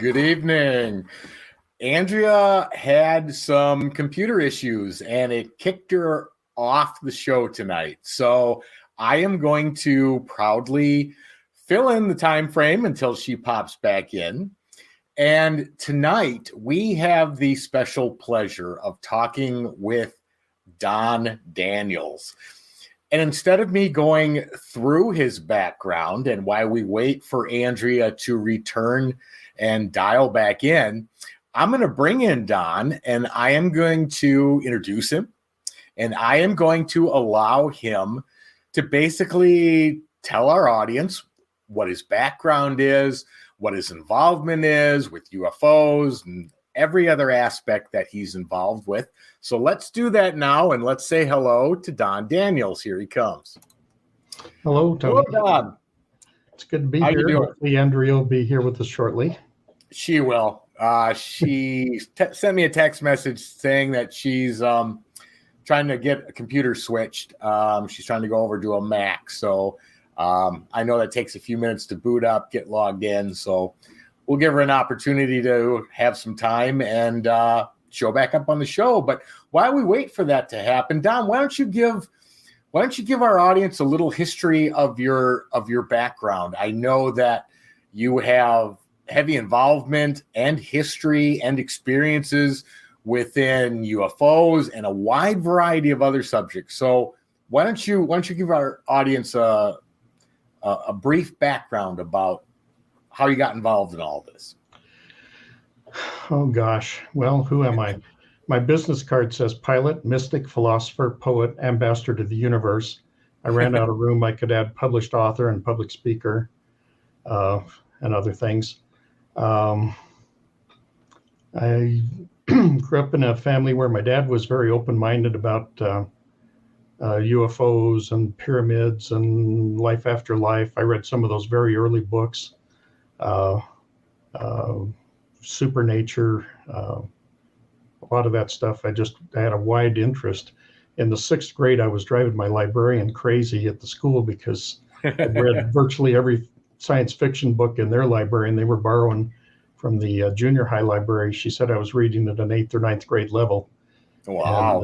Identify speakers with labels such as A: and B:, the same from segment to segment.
A: Good evening. Andrea had some computer issues and it kicked her off the show tonight. So I am going to proudly fill in the time frame until she pops back in. And tonight we have the special pleasure of talking with Don Daniels. And instead of me going through his background and why we wait for Andrea to return and dial back in, I'm going to bring in Don and I am going to introduce him and I am going to allow him to basically tell our audience what his background is, what his involvement is with UFOs and every other aspect that he's involved with. So let's do that now and let's say hello to Don Daniels. Here he comes.
B: Hello, Tony.
A: Hello, Don.
B: It's good to be here. Hopefully Andrea will be here with us shortly.
A: She will. She sent me a text message saying that she's trying to get a computer switched. She's trying to go over to a Mac. So I know that takes a few minutes to boot up, get logged in. So we'll give her an opportunity to have some time and show back up on the show. But while we wait for that to happen, Don, why don't you give our audience a little history of your background? I know that you have heavy involvement and history and experiences within UFOs and a wide variety of other subjects. So why don't you give our audience a brief background about how you got involved in all this?
B: Oh gosh. Well, who am I? My business card says pilot, mystic, philosopher, poet, ambassador to the universe. I ran out of room. I could add published author and public speaker and other things. I grew up in a family where my dad was very open-minded about UFOs and pyramids and life after life. I read some of those very early books, Supernature, a lot of that stuff. I had a wide interest. In the 6th grade, I was driving my librarian crazy at the school because I read virtually every science fiction book in their library, and they were borrowing from the junior high library. She said I was reading at an 8th or 9th grade level.
A: Wow.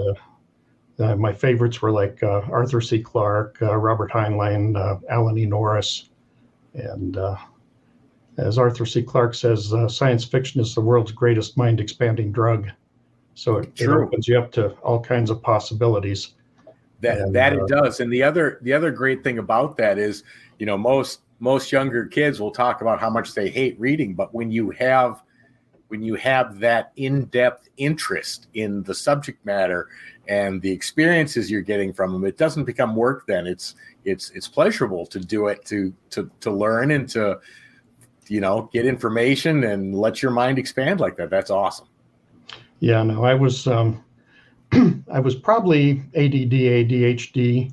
B: And, my favorites were like Arthur C. Clarke, Robert Heinlein, Alan E. Norris. And as Arthur C. Clarke says, science fiction is the world's greatest mind-expanding drug. So it opens you up to all kinds of possibilities.
A: It does. And the other great thing about that is, you know, most younger kids will talk about how much they hate reading, but when you have that in-depth interest in the subject matter and the experiences you're getting from them, it doesn't become work then. It's pleasurable to do it, to learn and to, you know, get information and let your mind expand like that. That's awesome.
B: Yeah, no, I was probably ADD, ADHD.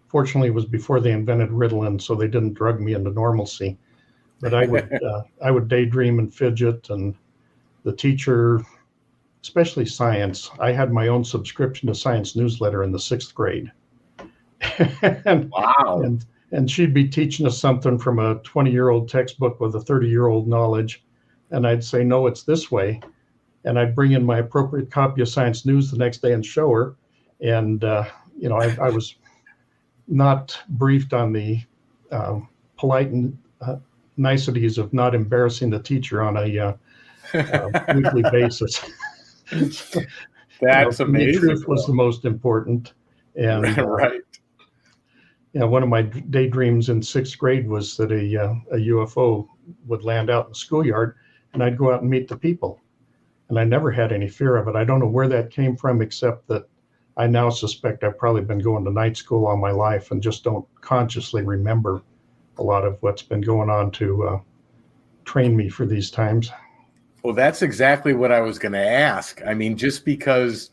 B: Fortunately, it was before they invented Ritalin, so they didn't drug me into normalcy. But I would daydream and fidget, and the teacher, especially science, I had my own subscription to Science Newsletter in the 6th grade.
A: Wow.
B: And she'd be teaching us something from a 20-year-old textbook with a 30-year-old knowledge. And I'd say, no, it's this way. And I'd bring in my appropriate copy of Science News the next day and show her. And, you know, I was not briefed on the polite niceties of not embarrassing the teacher on a weekly basis.
A: That's amazing.
B: The truth was the most important. And
A: right.
B: You know, one of my daydreams in 6th grade was that a UFO would land out in the schoolyard, and I'd go out and meet the people. And I never had any fear of it. I don't know where that came from, except that I now suspect I've probably been going to night school all my life and just don't consciously remember a lot of what's been going on to train me for these times.
A: Well, that's exactly what I was going to ask. I mean, just because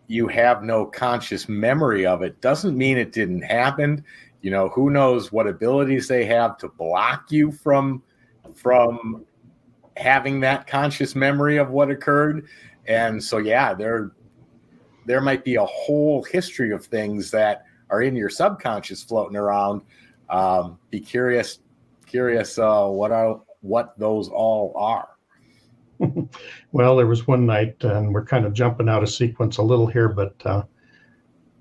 A: you have no conscious memory of it doesn't mean it didn't happen. You know, who knows what abilities they have to block you from having that conscious memory of what occurred. And so, yeah, there might be a whole history of things that are in your subconscious floating around. Be curious what what those all are.
B: Well, there was one night, and we're kind of jumping out of sequence a little here, but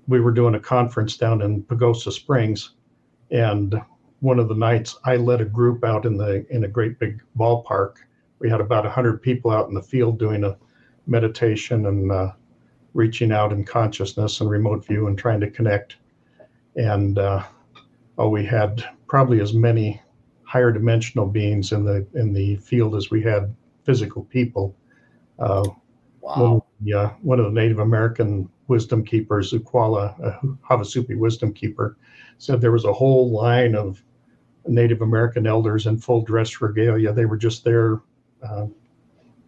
B: we were doing a conference down in Pagosa Springs, and one of the nights I led a group out in a great big ballpark. We had about 100 people out in the field doing a meditation and reaching out in consciousness and remote view and trying to connect. And we had probably as many higher dimensional beings in the field as we had physical people.
A: Wow.
B: One of the Native American wisdom keepers, Ukwala, Havasupai wisdom keeper, said there was a whole line of Native American elders in full dress regalia. They were just there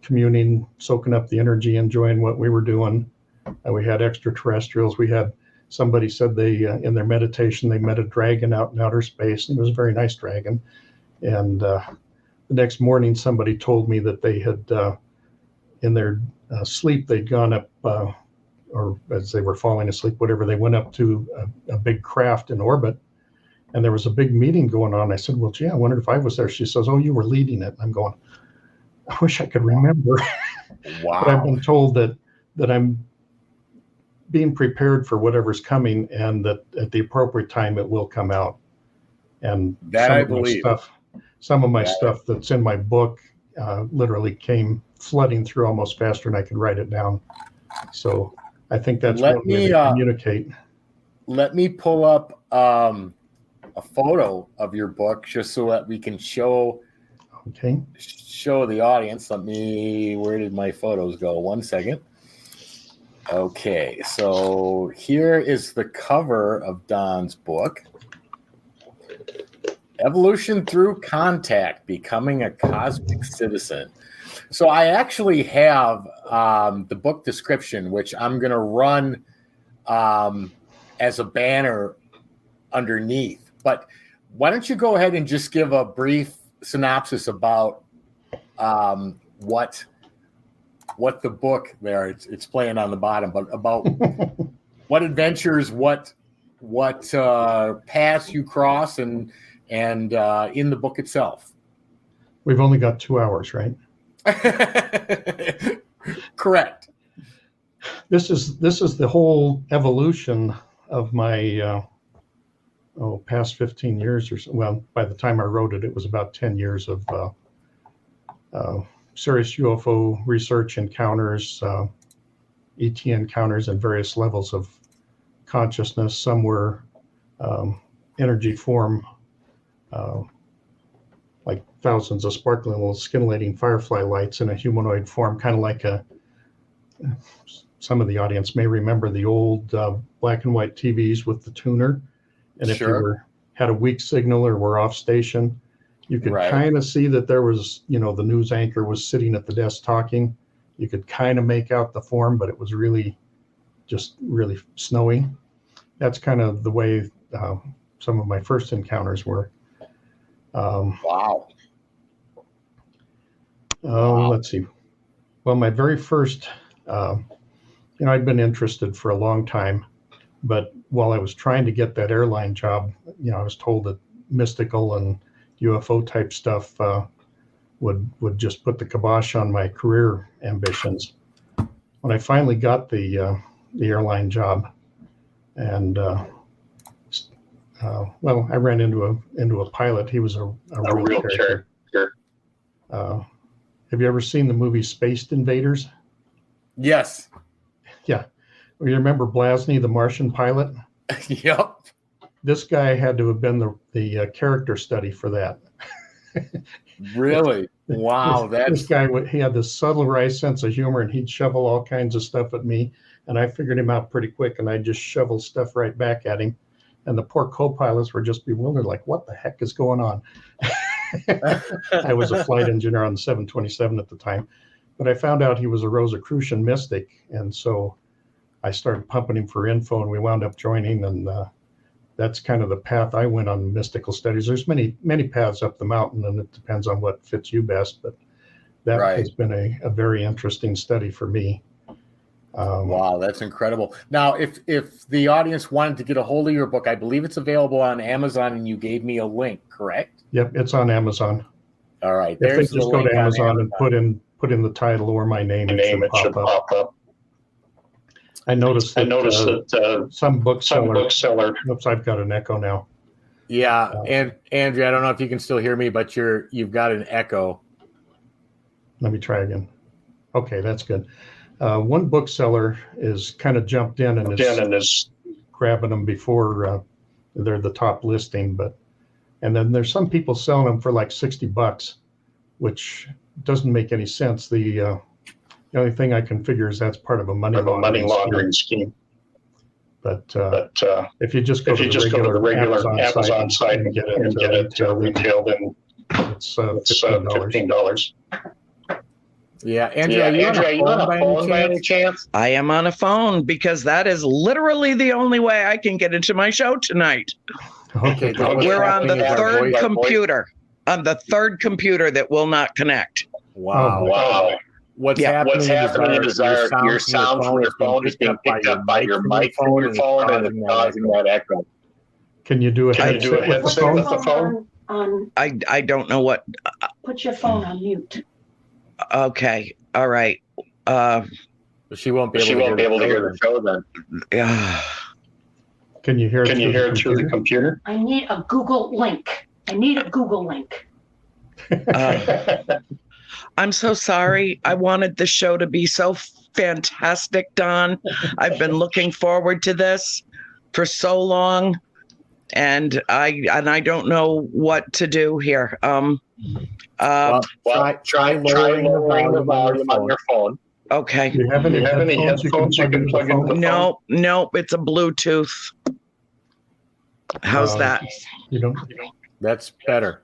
B: communing, soaking up the energy, enjoying what we were doing. We had extraterrestrials. We had somebody said they in their meditation they met a dragon out in outer space, and it was a very nice dragon. And the next morning, somebody told me that they had in their sleep they'd gone up, or as they were falling asleep, whatever, they went up to a big craft in orbit, and there was a big meeting going on. I said, well, gee, I wondered if I was there. She says, oh, you were leading it. I'm going, I wish I could remember.
A: Wow.
B: But I've been told that I'm being prepared for whatever's coming, and that at the appropriate time it will come out. And
A: that I believe.
B: Some of my stuff that's in my book literally came flooding through almost faster than I could write it down. So I think that's one way to communicate.
A: Let me pull up a photo of your book just so that we can show the audience. Where did my photos go? 1 second. Okay, so here is the cover of Don's book. Evolution Through Contact, Becoming a Cosmic Citizen. So I actually have the book description, which I'm going to run as a banner underneath. But why don't you go ahead and just give a brief synopsis about what the book there, it's playing on the bottom, but about what adventures, what paths you cross and in the book itself.
B: We've only got 2 hours, right?
A: Correct.
B: This is the whole evolution of my past 15 years or so. Well, by the time I wrote it, it was about 10 years of serious UFO research, encounters, ET encounters, and various levels of consciousness. Some were energy form, like thousands of sparkling little scintillating firefly lights in a humanoid form, kind of like some of the audience may remember the old black and white TVs with the tuner. And if you had a weak signal or were off station, you could kind of see that there was, the news anchor was sitting at the desk talking. You could kind of make out the form, but it was really snowy. That's kind of the way some of my first encounters were.
A: Wow.
B: Let's see. Well, my very first, I'd been interested for a long time, but while I was trying to get that airline job, I was told that mystical and UFO type stuff would just put the kibosh on my career ambitions. When I finally got the airline job, and I ran into a pilot. He was a real character. Have you ever seen the movie Spaced Invaders?
A: Yes.
B: Yeah. You remember Blasny, the Martian pilot?
A: Yep.
B: This guy had to have been the character study for that.
A: Really? Wow.
B: This guy, he had this subtle sense of humor, and he'd shovel all kinds of stuff at me, and I figured him out pretty quick, and I just shoveled stuff right back at him. And the poor co-pilots were just bewildered, like, what the heck is going on? I was a flight engineer on the 727 at the time, but I found out he was a Rosicrucian mystic, and so I started pumping him for info, and we wound up joining, and that's kind of the path I went on mystical studies. There's many paths up the mountain, and it depends on what fits you best, but that has been a very interesting study for me.
A: Wow, that's incredible. Now, if the audience wanted to get a hold of your book, I believe it's available on Amazon, and you gave me a link, correct?
B: Yep, it's on Amazon.
A: All right.
B: If they
A: There's the
B: just go
A: link
B: to
A: on
B: Amazon and put in the title or my name, it should pop up. I noticed that some bookseller. Oops, I've got an echo now.
A: Yeah, and Andrea, I don't know if you can still hear me, but you've got an echo.
B: Let me try again. Okay, that's good. One bookseller is kind of jumped in and is grabbing them before they're the top listing, and then there's some people selling them for like $60, which doesn't make any sense. The only thing I can figure is that's part of a money laundering scheme. But if you just go to the regular Amazon site and get it retail, then it's $15.
A: Yeah, Andrea, are you on a phone by any chance?
C: I am on a phone because that is literally the only way I can get into my show tonight.
B: Okay,
C: we're on the third computer. On the third computer that will not connect.
A: Wow. What's happening is your sound from your phone is being picked up by your mic from your phone and it's causing that echo.
B: Can you do a headset with the phone?
C: I don't know what.
D: Put your phone on mute.
C: Okay. All right.
A: She won't be able to hear the show then.
C: Yeah.
B: Can you hear it through the computer?
D: I need a Google link.
C: I'm so sorry. I wanted the show to be so fantastic, Don. I've been looking forward to this for so long, and I don't know what to do here.
A: Try lowering the volume on your phone.
C: Okay.
B: Do you have any headphones you can plug in?
C: No, it's a Bluetooth. How's that?
B: You don't.
A: That's better.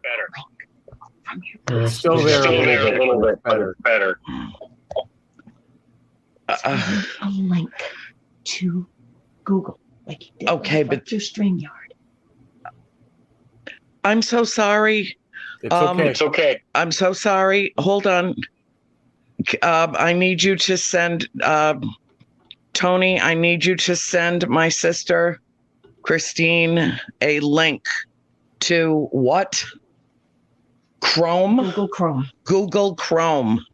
B: Still
A: there a little bit better.
D: A link to Google, like you did.
C: Okay, but
D: to StreamYard.
C: I'm so sorry.
A: It's okay.
C: I'm so sorry. Hold on. I need you to send Tony. I need you to send my sister Christine a link to what? Google Chrome.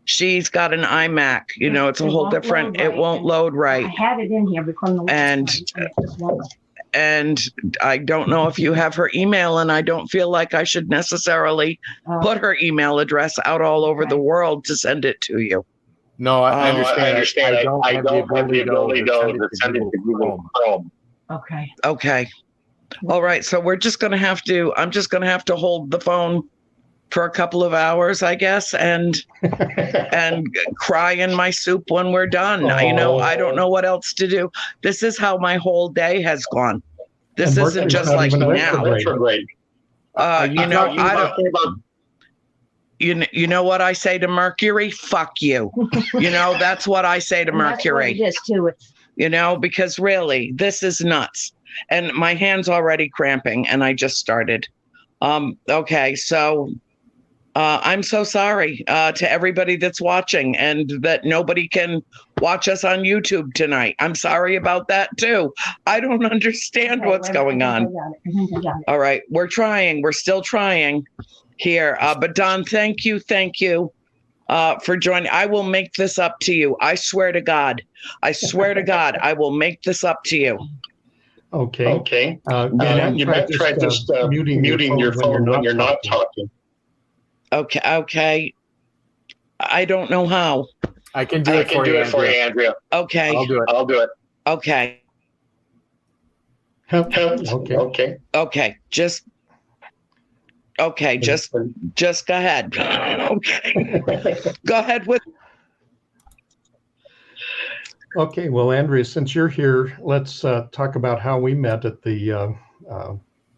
C: She's got an iMac. It's a whole different. It won't load right.
D: I had it in here before the
C: and I don't know if you have her email, and I don't feel like I should necessarily put her email address out all over the world to send it to you.
A: No, I understand. I don't have the ability to send it to Google Chrome.
D: Okay.
C: All right. So I'm just going to have to hold the phone for a couple of hours, I guess, and cry in my soup when we're done. I don't know what else to do. This is how my whole day has gone. This isn't just like now. You know what I say to Mercury? Fuck you. That's what I say to Mercury.
D: That's what it is too.
C: Because really, this is nuts. And my hand's already cramping, and I just started. Okay, so I'm so sorry to everybody that's watching and that nobody can watch us on YouTube tonight. I'm sorry about that too. I don't understand what's going on. All right, we're trying. We're still trying here. But Don, thank you for joining. I will make this up to you. I swear to God, I will make this up to you.
B: Okay. You might try just muting your phone when you're not talking.
C: Okay. I don't know how.
A: I can do it for you, Andrea.
C: Okay.
A: I'll do it.
C: Okay.
B: Okay.
C: Just go ahead. Okay. Go ahead with.
B: Okay. Well, Andrea, since you're here, let's talk about how we met at the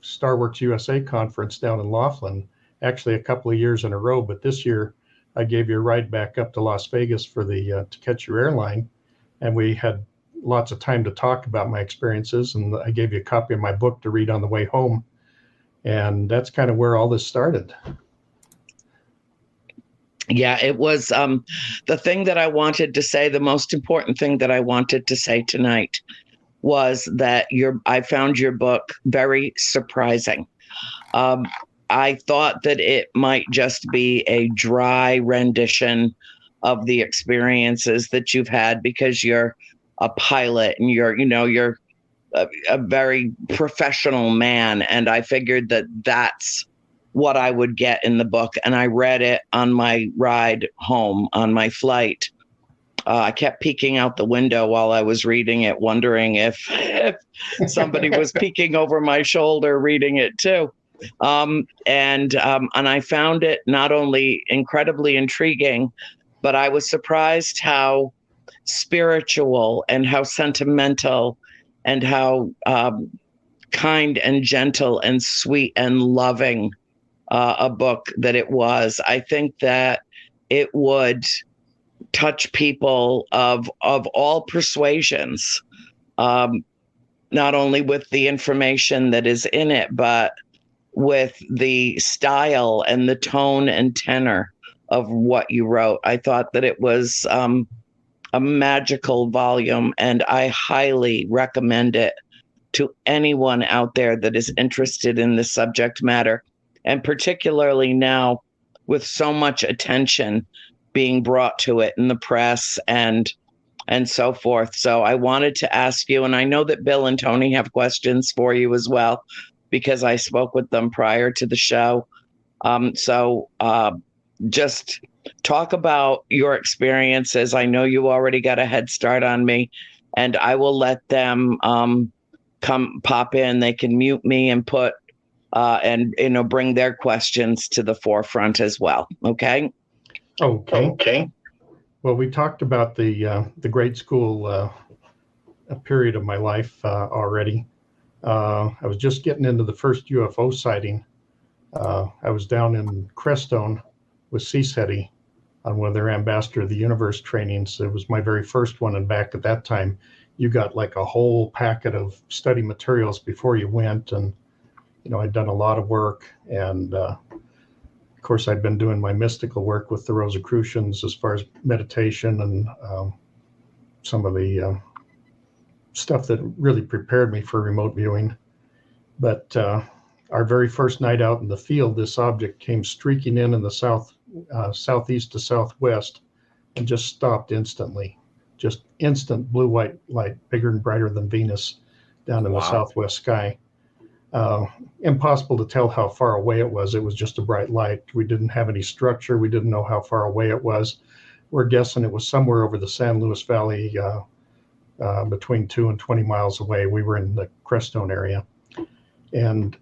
B: StarWorks USA conference down in Laughlin. Actually, a couple of years in a row, but this year I gave you a ride back up to Las Vegas for the To Catch Your Airline, and we had lots of time to talk about my experiences, and I gave you a copy of my book to read on the way home, and that's kind of where all this started.
C: Yeah, it was the thing that I wanted to say, the most important thing that I wanted to say tonight was that I found your book very surprising. I thought that it might just be a dry rendition of the experiences that you've had because you're a pilot and you're a very professional man. And I figured that that's what I would get in the book. And I read it on my ride home on my flight. I kept peeking out the window while I was reading it, wondering if somebody was peeking over my shoulder reading it too. And I found it not only incredibly intriguing, but I was surprised how spiritual and how sentimental and how kind and gentle and sweet and loving a book that it was. I think that it would touch people of all persuasions, not only with the information that is in it, but with the style and the tone and tenor of what you wrote. I thought that it was a magical volume, and I highly recommend it to anyone out there that is interested in this subject matter, and particularly now with so much attention being brought to it in the press and so forth. So I wanted to ask you, and I know that Bill and Tony have questions for you as well, because I spoke with them prior to the show. Just talk about your experiences. I know you already got a head start on me, and I will let them come pop in. They can mute me and put and bring their questions to the forefront as well. Okay.
B: Okay. Well, we talked about the grade school period of my life already. I was just getting into the first UFO sighting. I was down in Crestone with CSETI on one of their Ambassador of the Universe trainings. It was my very first one, and back at that time, you got like a whole packet of study materials before you went, and I'd done a lot of work, and of course I'd been doing my mystical work with the Rosicrucians as far as meditation and some of the stuff that really prepared me for remote viewing. But our very first night out in the field, this object came streaking in the southeast to southwest and just stopped instantly. Just instant blue-white light, bigger and brighter than Venus down in the southwest sky. Impossible to tell how far away it was. It was just a bright light. We didn't have any structure. We didn't know how far away it was. We're guessing it was somewhere over the San Luis Valley, between 2 and 20 miles away. We were in the Crestone area. And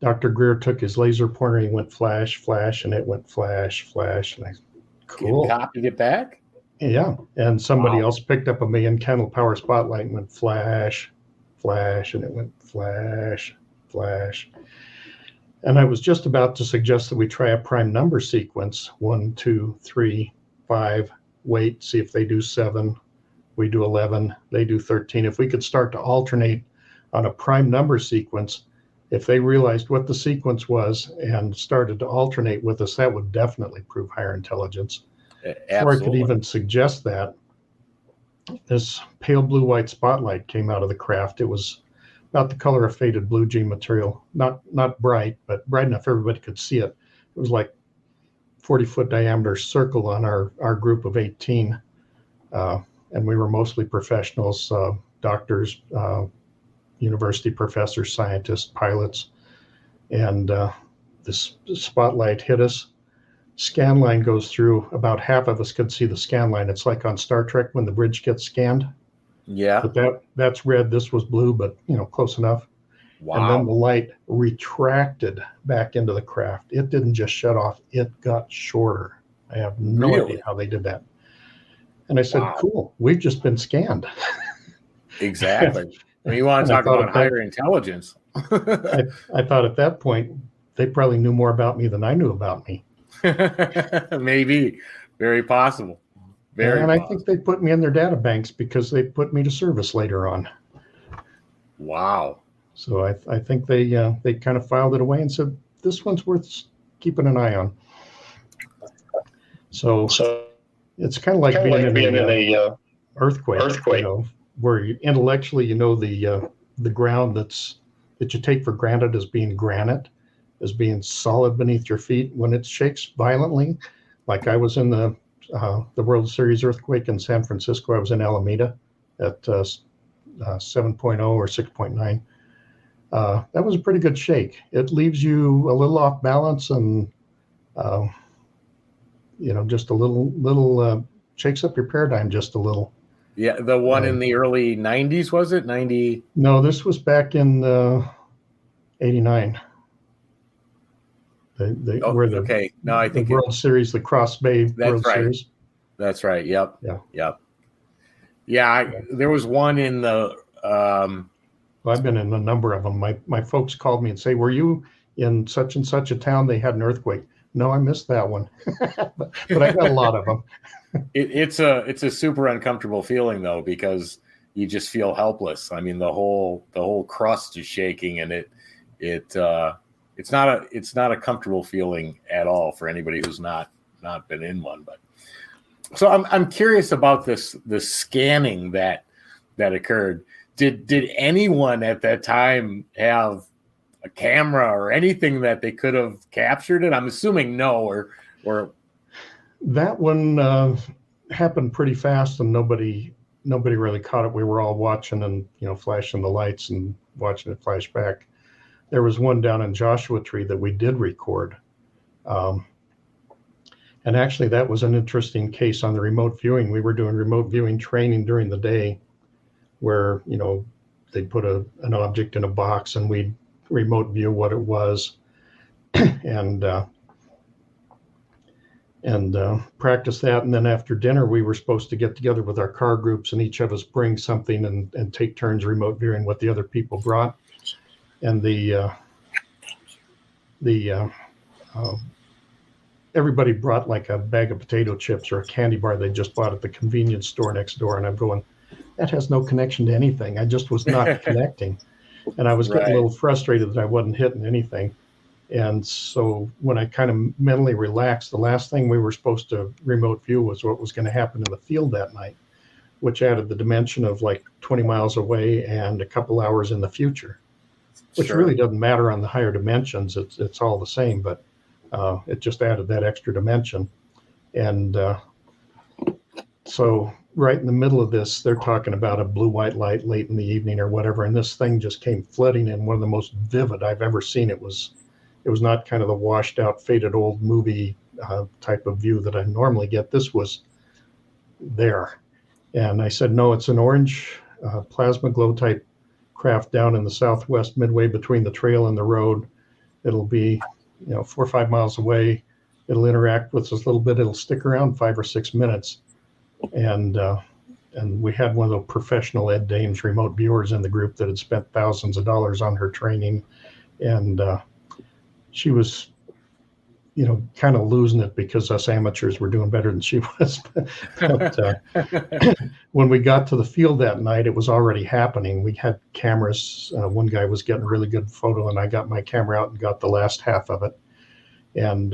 B: Dr. Greer took his laser pointer, he went flash, flash, and it went flash, flash. And cool.
A: Copied it back?
B: Yeah. And somebody else picked up a 1,000,000 candle power spotlight and went flash, flash, and it went flash, flash. And I was just about to suggest that we try a prime number sequence. 1, 2, 3, 5, wait, see if they do 7. We do 11, they do 13. If we could start to alternate on a prime number sequence, if they realized what the sequence was and started to alternate with us, that would definitely prove higher intelligence. Before I could even suggest that, this pale blue-white spotlight came out of the craft. It was about the color of faded blue jean material, not bright, but bright enough everybody could see it. It was like 40-foot diameter circle on our group of 18. And we were mostly professionals, doctors, university professors, scientists, pilots. And this spotlight hit us. Scan line goes through. About half of us could see the scan line. It's like on Star Trek when the bridge gets scanned.
A: Yeah.
B: But that's red. This was blue, but close enough. Wow. And then the light retracted back into the craft. It didn't just shut off. It got shorter. I have no idea how they did that. And I said, cool, we've just been scanned.
A: Exactly. You want to talk about higher intelligence.
B: I thought at that point, they probably knew more about me than I knew about me.
A: Maybe. Very possible. Very possible.
B: I think they put me in their data banks because they put me to service later on.
A: Wow.
B: So I think they kind of filed it away and said, this one's worth keeping an eye on. So it's kind of like being in a earthquake. Where you intellectually the ground that you take for granted as being granite, as being solid beneath your feet. When it shakes violently, like I was in the World Series earthquake in San Francisco, I was in Alameda at 7.0 or 6.9. That was a pretty good shake. It leaves you a little off balance and, just a little shakes up your paradigm just a little.
A: Yeah, the one in the early 90s, was it? 90?
B: No, this was back in 89.
A: Okay. No, I think
B: the World Series, the Cross Bay World
A: right.
B: Series.
A: That's right. Yep.
B: Yeah.
A: Yep. Yeah, there was one in the.
B: Well, I've been in a number of them. My folks called me and say, "Were you in such and such a town? They had an earthquake." No, I missed that one, but I got a lot of them.
A: It's a super uncomfortable feeling though, because you just feel helpless. I mean, the whole crust is shaking, and it's not a comfortable feeling at all for anybody who's not been in one. But so I'm curious about this scanning that occurred. Did anyone at that time have a camera or anything that they could have captured it? I'm assuming no, or
B: that one happened pretty fast, and nobody really caught it. We were all watching and flashing the lights and watching it flash back. There was one down in Joshua Tree that we did record, and actually that was an interesting case on the remote viewing. We were doing remote viewing training during the day, where they'd put an object in a box and we'd remote view what it was, and practice that. And then after dinner, we were supposed to get together with our car groups and each of us bring something and take turns remote viewing what the other people brought. And everybody brought like a bag of potato chips or a candy bar they just bought at the convenience store next door. And I'm going, that has no connection to anything. I just was not connecting. And I was getting a little frustrated that I wasn't hitting anything. And so when I kind of mentally relaxed, the last thing we were supposed to remote view was what was going to happen in the field that night, which added the dimension of like 20 miles away and a couple hours in the future, which really doesn't matter on the higher dimensions. It's all the same, but it just added that extra dimension. And so right in the middle of this, they're talking about a blue-white light late in the evening or whatever, and this thing just came flooding in, one of the most vivid I've ever seen. It was not kind of the washed out, faded old movie type of view that I normally get. This was there. And I said, no, it's an orange plasma glow type craft down in the southwest, midway between the trail and the road. It'll be 4 or 5 miles away. It'll interact with us a little bit. It'll stick around 5 or 6 minutes. And we had one of the professional Ed Dames remote viewers in the group that had spent thousands of dollars on her training. And she was, kind of losing it because us amateurs were doing better than she was. But when we got to the field that night, it was already happening. We had cameras. One guy was getting a really good photo, and I got my camera out and got the last half of it. And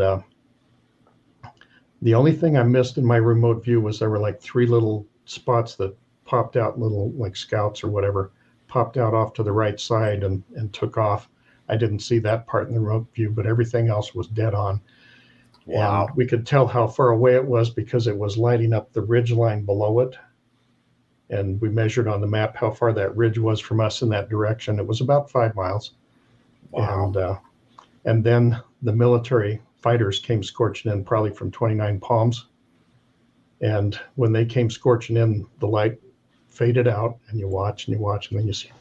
B: the only thing I missed in my remote view was there were like 3 little spots that popped out, little like scouts or whatever, popped out off to the right side and took off. I didn't see that part in the remote view, but everything else was dead on. Wow. And we could tell how far away it was because it was lighting up the ridge line below it. And we measured on the map how far that ridge was from us in that direction. It was about 5 miles. Wow. And then the military fighters came scorching in, probably from 29 Palms. And when they came scorching in, the light faded out, and you watch, and then you see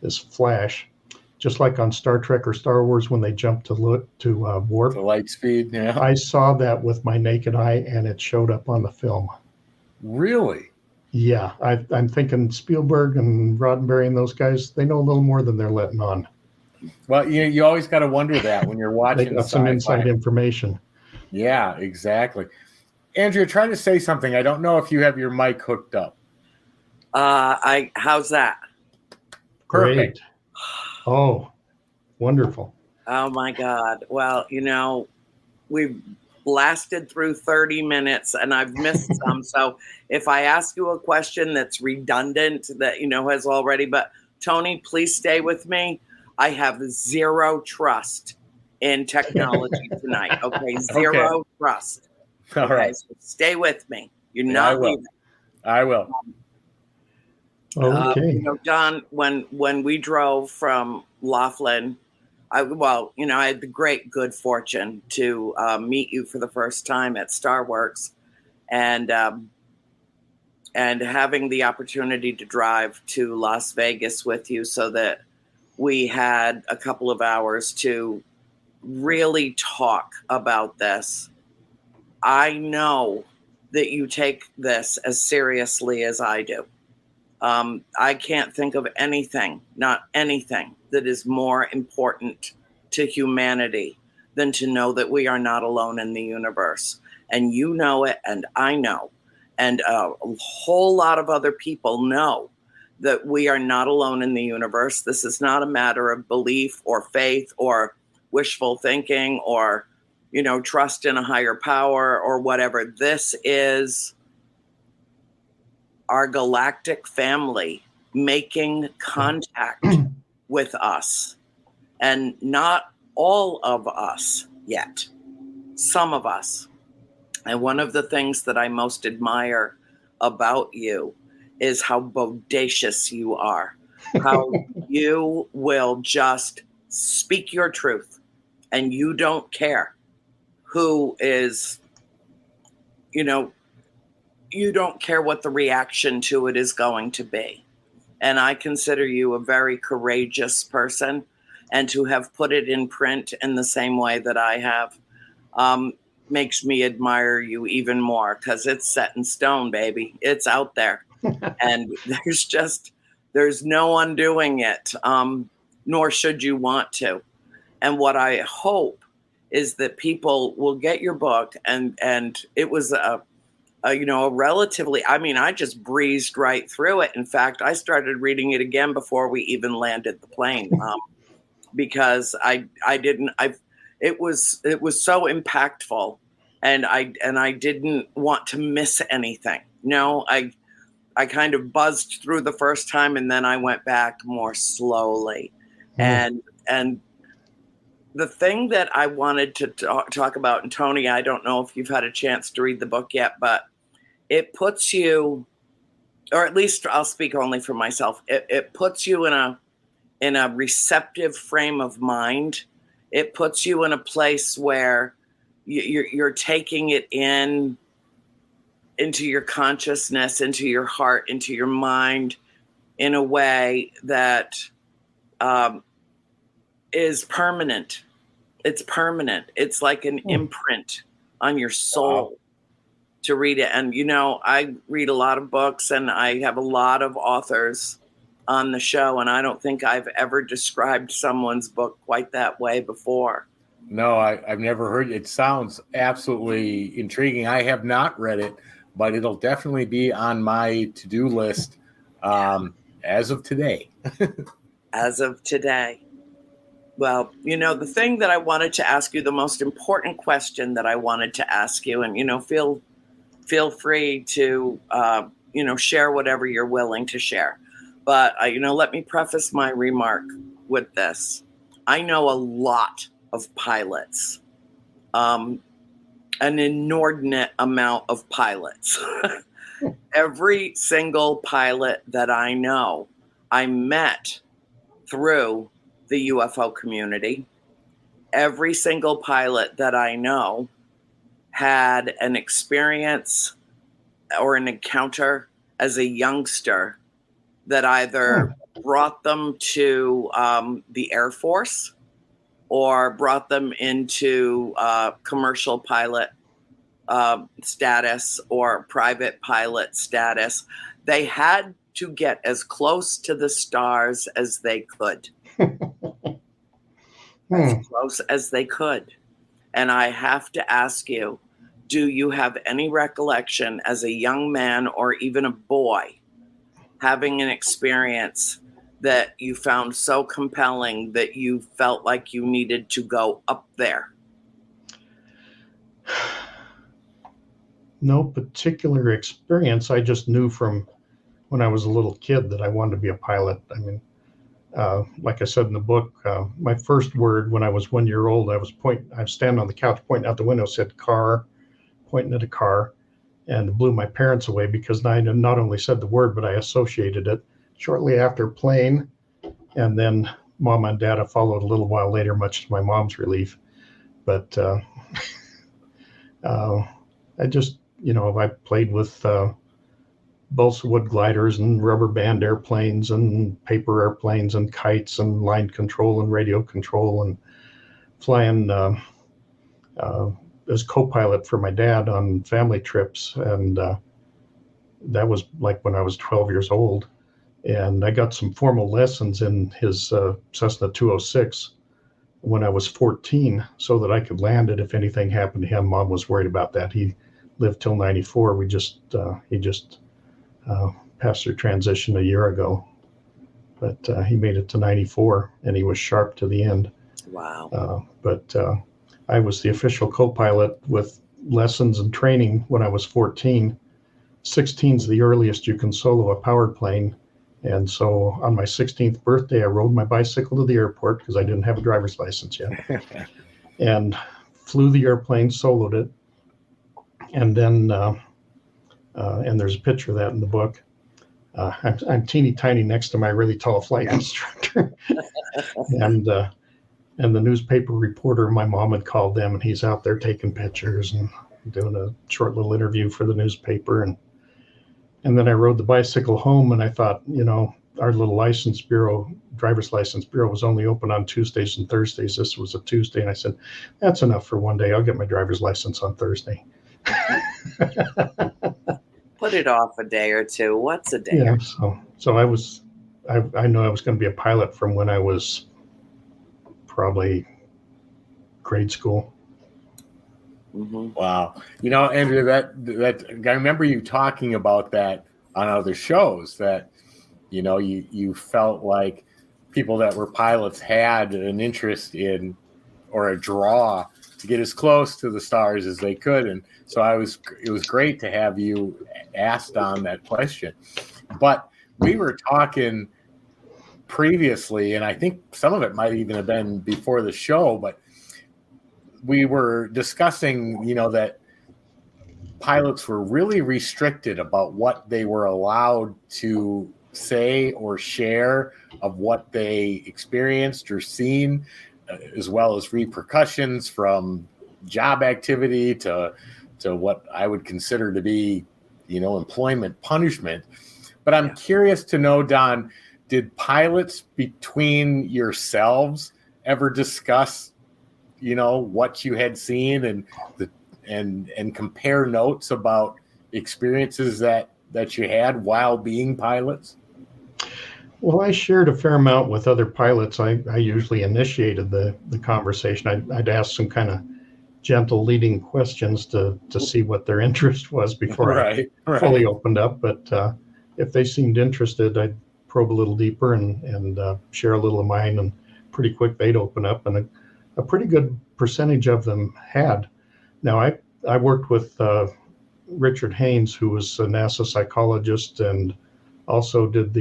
B: this flash, just like on Star Trek or Star Wars when they jump to warp.
A: The light speed, yeah.
B: I saw that with my naked eye, and it showed up on the film.
A: Really?
B: Yeah, I'm thinking Spielberg and Roddenberry and those guys, they know a little more than they're letting on.
A: Well, you always got to wonder that when you're watching.
B: They got some inside information.
A: Yeah, exactly. Andrea, trying to say something. I don't know if you have your mic hooked up.
E: How's that?
B: Great.
A: Perfect.
B: Oh, wonderful.
E: Oh my God. Well, we've blasted through 30 minutes and I've missed some. So if I ask you a question that's redundant that, has already, but Tony, please stay with me. I have zero trust in technology tonight. Okay, zero trust.
A: All right.
E: So stay with me. You're
A: Yeah,
E: not
A: I will.
E: leaving.
A: I will.
B: Okay.
E: You know, John, when we drove from Laughlin, I had the great good fortune to meet you for the first time at Starworks, and having the opportunity to drive to Las Vegas with you, so that we had a couple of hours to really talk about this. I know that you take this as seriously as I do. I can't think of anything, not anything, that is more important to humanity than to know that we are not alone in the universe. And you know it, and I know, and a whole lot of other people know that we are not alone in the universe. This is not a matter of belief or faith or wishful thinking or, trust in a higher power or whatever. This is our galactic family making contact with us, and not all of us yet, some of us. And one of the things that I most admire about you is how bodacious you are, how you will just speak your truth, and you don't care who is, you don't care what the reaction to it is going to be. And I consider you a very courageous person, and to have put it in print in the same way that I have makes me admire you even more, because it's set in stone, baby. It's out there. And there's no undoing it, nor should you want to. And what I hope is that people will get your book, and it was a relatively, I just breezed right through it. In fact, I started reading it again before we even landed the plane, because it was so impactful, and I didn't want to miss anything. No, I kind of buzzed through the first time, and then I went back more slowly. And the thing that I wanted to talk about, and Tony, I don't know if you've had a chance to read the book yet, but it puts you, or at least I'll speak only for myself, it puts you in a receptive frame of mind. It puts you in a place where you're taking it into your consciousness, into your heart, into your mind, in a way that is permanent. It's permanent. It's like an imprint on your soul to read it. And, I read a lot of books, and I have a lot of authors on the show, and I don't think I've ever described someone's book quite that way before.
A: No, I've never heard it. It sounds absolutely intriguing. I have not read it, but it'll definitely be on my to-do list as of today.
E: As of today. Well, the thing that I wanted to ask you, the most important question that I wanted to ask you, and, feel free to, share whatever you're willing to share. But, let me preface my remark with this. I know a lot of pilots, an inordinate amount of pilots. Every single pilot that I know, I met through the UFO community. Every single pilot that I know had an experience or an encounter as a youngster that either brought them to the Air Force or brought them into commercial pilot status or private pilot status. They had to get as close to the stars as they could. As close as they could. And I have to ask you, do you have any recollection as a young man or even a boy having an experience that you found so compelling that you felt like you needed to go up there?
B: No particular experience. I just knew from when I was a little kid that I wanted to be a pilot. like I said in the book, my first word when I was 1 year old, I was standing on the couch pointing out the window, said car, pointing at a car, and it blew my parents away because I not only said the word, but I associated it. Shortly after, plane, and then Mom and Dad followed a little while later, much to my mom's relief. But I just, I played with balsa wood gliders and rubber band airplanes and paper airplanes and kites and line control and radio control and flying as co-pilot for my dad on family trips. And that was like when I was 12 years old. And I got some formal lessons in his Cessna 206 when I was 14 so that I could land it if anything happened to him. Mom was worried about that. He lived till 94. He just passed through transition a year ago, but he made it to 94 and he was sharp to the end.
E: Wow.
B: But I was the official co-pilot with lessons and training when I was 14. 16 is the earliest you can solo a powered plane. And so on my 16th birthday, I rode my bicycle to the airport because I didn't have a driver's license yet, and flew the airplane, soloed it. And then, and there's a picture of that in the book. I'm teeny tiny next to my really tall flight instructor. And the newspaper reporter, my mom had called them, and he's out there taking pictures and doing a short little interview for the newspaper. And then I rode the bicycle home, and I thought, our little driver's license bureau was only open on Tuesdays and Thursdays. This was a Tuesday. And I said, that's enough for one day. I'll get my driver's license on Thursday.
E: Put it off a day or two. What's a day?
B: Yeah. So I know I was going to be a pilot from when I was probably grade school.
E: Mm-hmm.
A: Wow. Andrea, that I remember you talking about that on other shows, that, you felt like people that were pilots had an interest in, or a draw to get as close to the stars as they could. And so it was great to have you asked on that question. But we were talking previously, and I think some of it might even have been before the show, but we were discussing, that pilots were really restricted about what they were allowed to say or share of what they experienced or seen, as well as repercussions from job activity to what I would consider to be, employment punishment. But I'm curious to know, Don, did pilots between yourselves ever discuss what you had seen and compare notes about experiences that you had while being pilots?
B: Well, I shared a fair amount with other pilots. I usually initiated the conversation. I'd ask some kind of gentle leading questions to see what their interest was before I fully opened up. But if they seemed interested, I'd probe a little deeper and share a little of mine, and pretty quick they'd open up, and a pretty good percentage of them had. Now, I worked with Richard Haynes, who was a NASA psychologist, and also did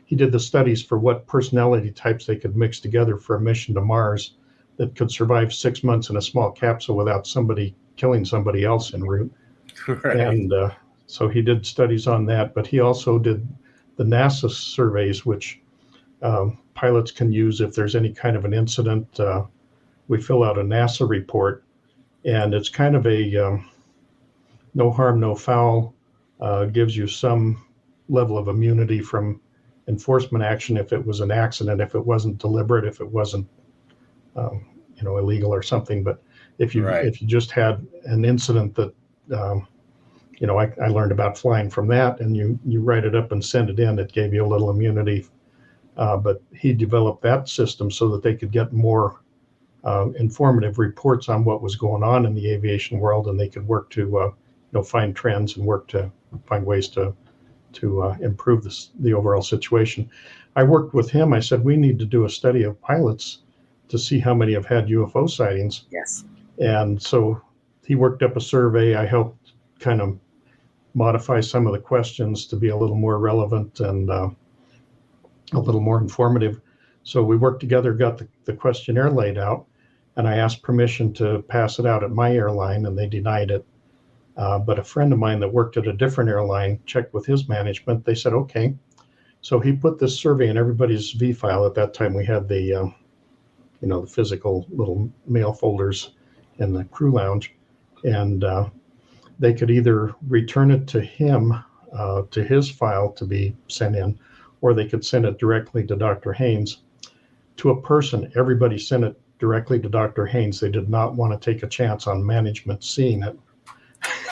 B: he did the studies for what personality types they could mix together for a mission to Mars that could survive 6 months in a small capsule without somebody killing somebody else en route. Right. And so he did studies on that, but he also did the NASA surveys, which pilots can use if there's any kind of an incident. We fill out a NASA report, and it's kind of a no harm, no foul, gives you some level of immunity from enforcement action if it was an accident, if it wasn't deliberate, if it wasn't illegal or something. But if you just had an incident that I learned about flying from that, and you write it up and send it in, it gave you a little immunity. But he developed that system so that they could get more informative reports on what was going on in the aviation world, and they could work to find trends and work to find ways to improve the overall situation. I worked with him. I said, we need to do a study of pilots to see how many have had UFO sightings.
E: Yes.
B: And so he worked up a survey. I helped kind of modify some of the questions to be a little more relevant, and a little more informative. So we worked together, got the questionnaire laid out, and I asked permission to pass it out at my airline, and they denied it. But a friend of mine that worked at a different airline checked with his management. They said, okay. So he put this survey in everybody's V file. At that time, we had the physical little mail folders in the crew lounge, and they could either return it to him, to his file to be sent in, or they could send it directly to Dr. Haynes. To a person, everybody sent it directly to Dr. Haynes. They did not want to take a chance on management seeing it.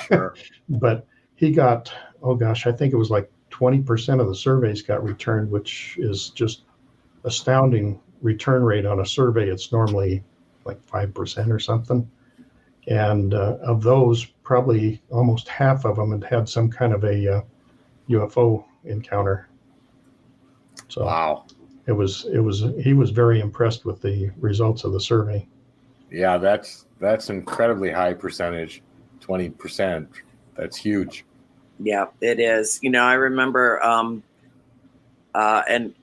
A: Sure.
B: But he got, I think it was like 20% of the surveys got returned, which is just astounding return rate on a survey. It's normally like 5% or something. And of those, probably almost half of them had some kind of a UFO encounter. So
A: Wow.
B: he was very impressed with the results of the survey.
A: Yeah, that's incredibly high percentage. 20%. That's huge.
E: Yeah, it is. I remember, and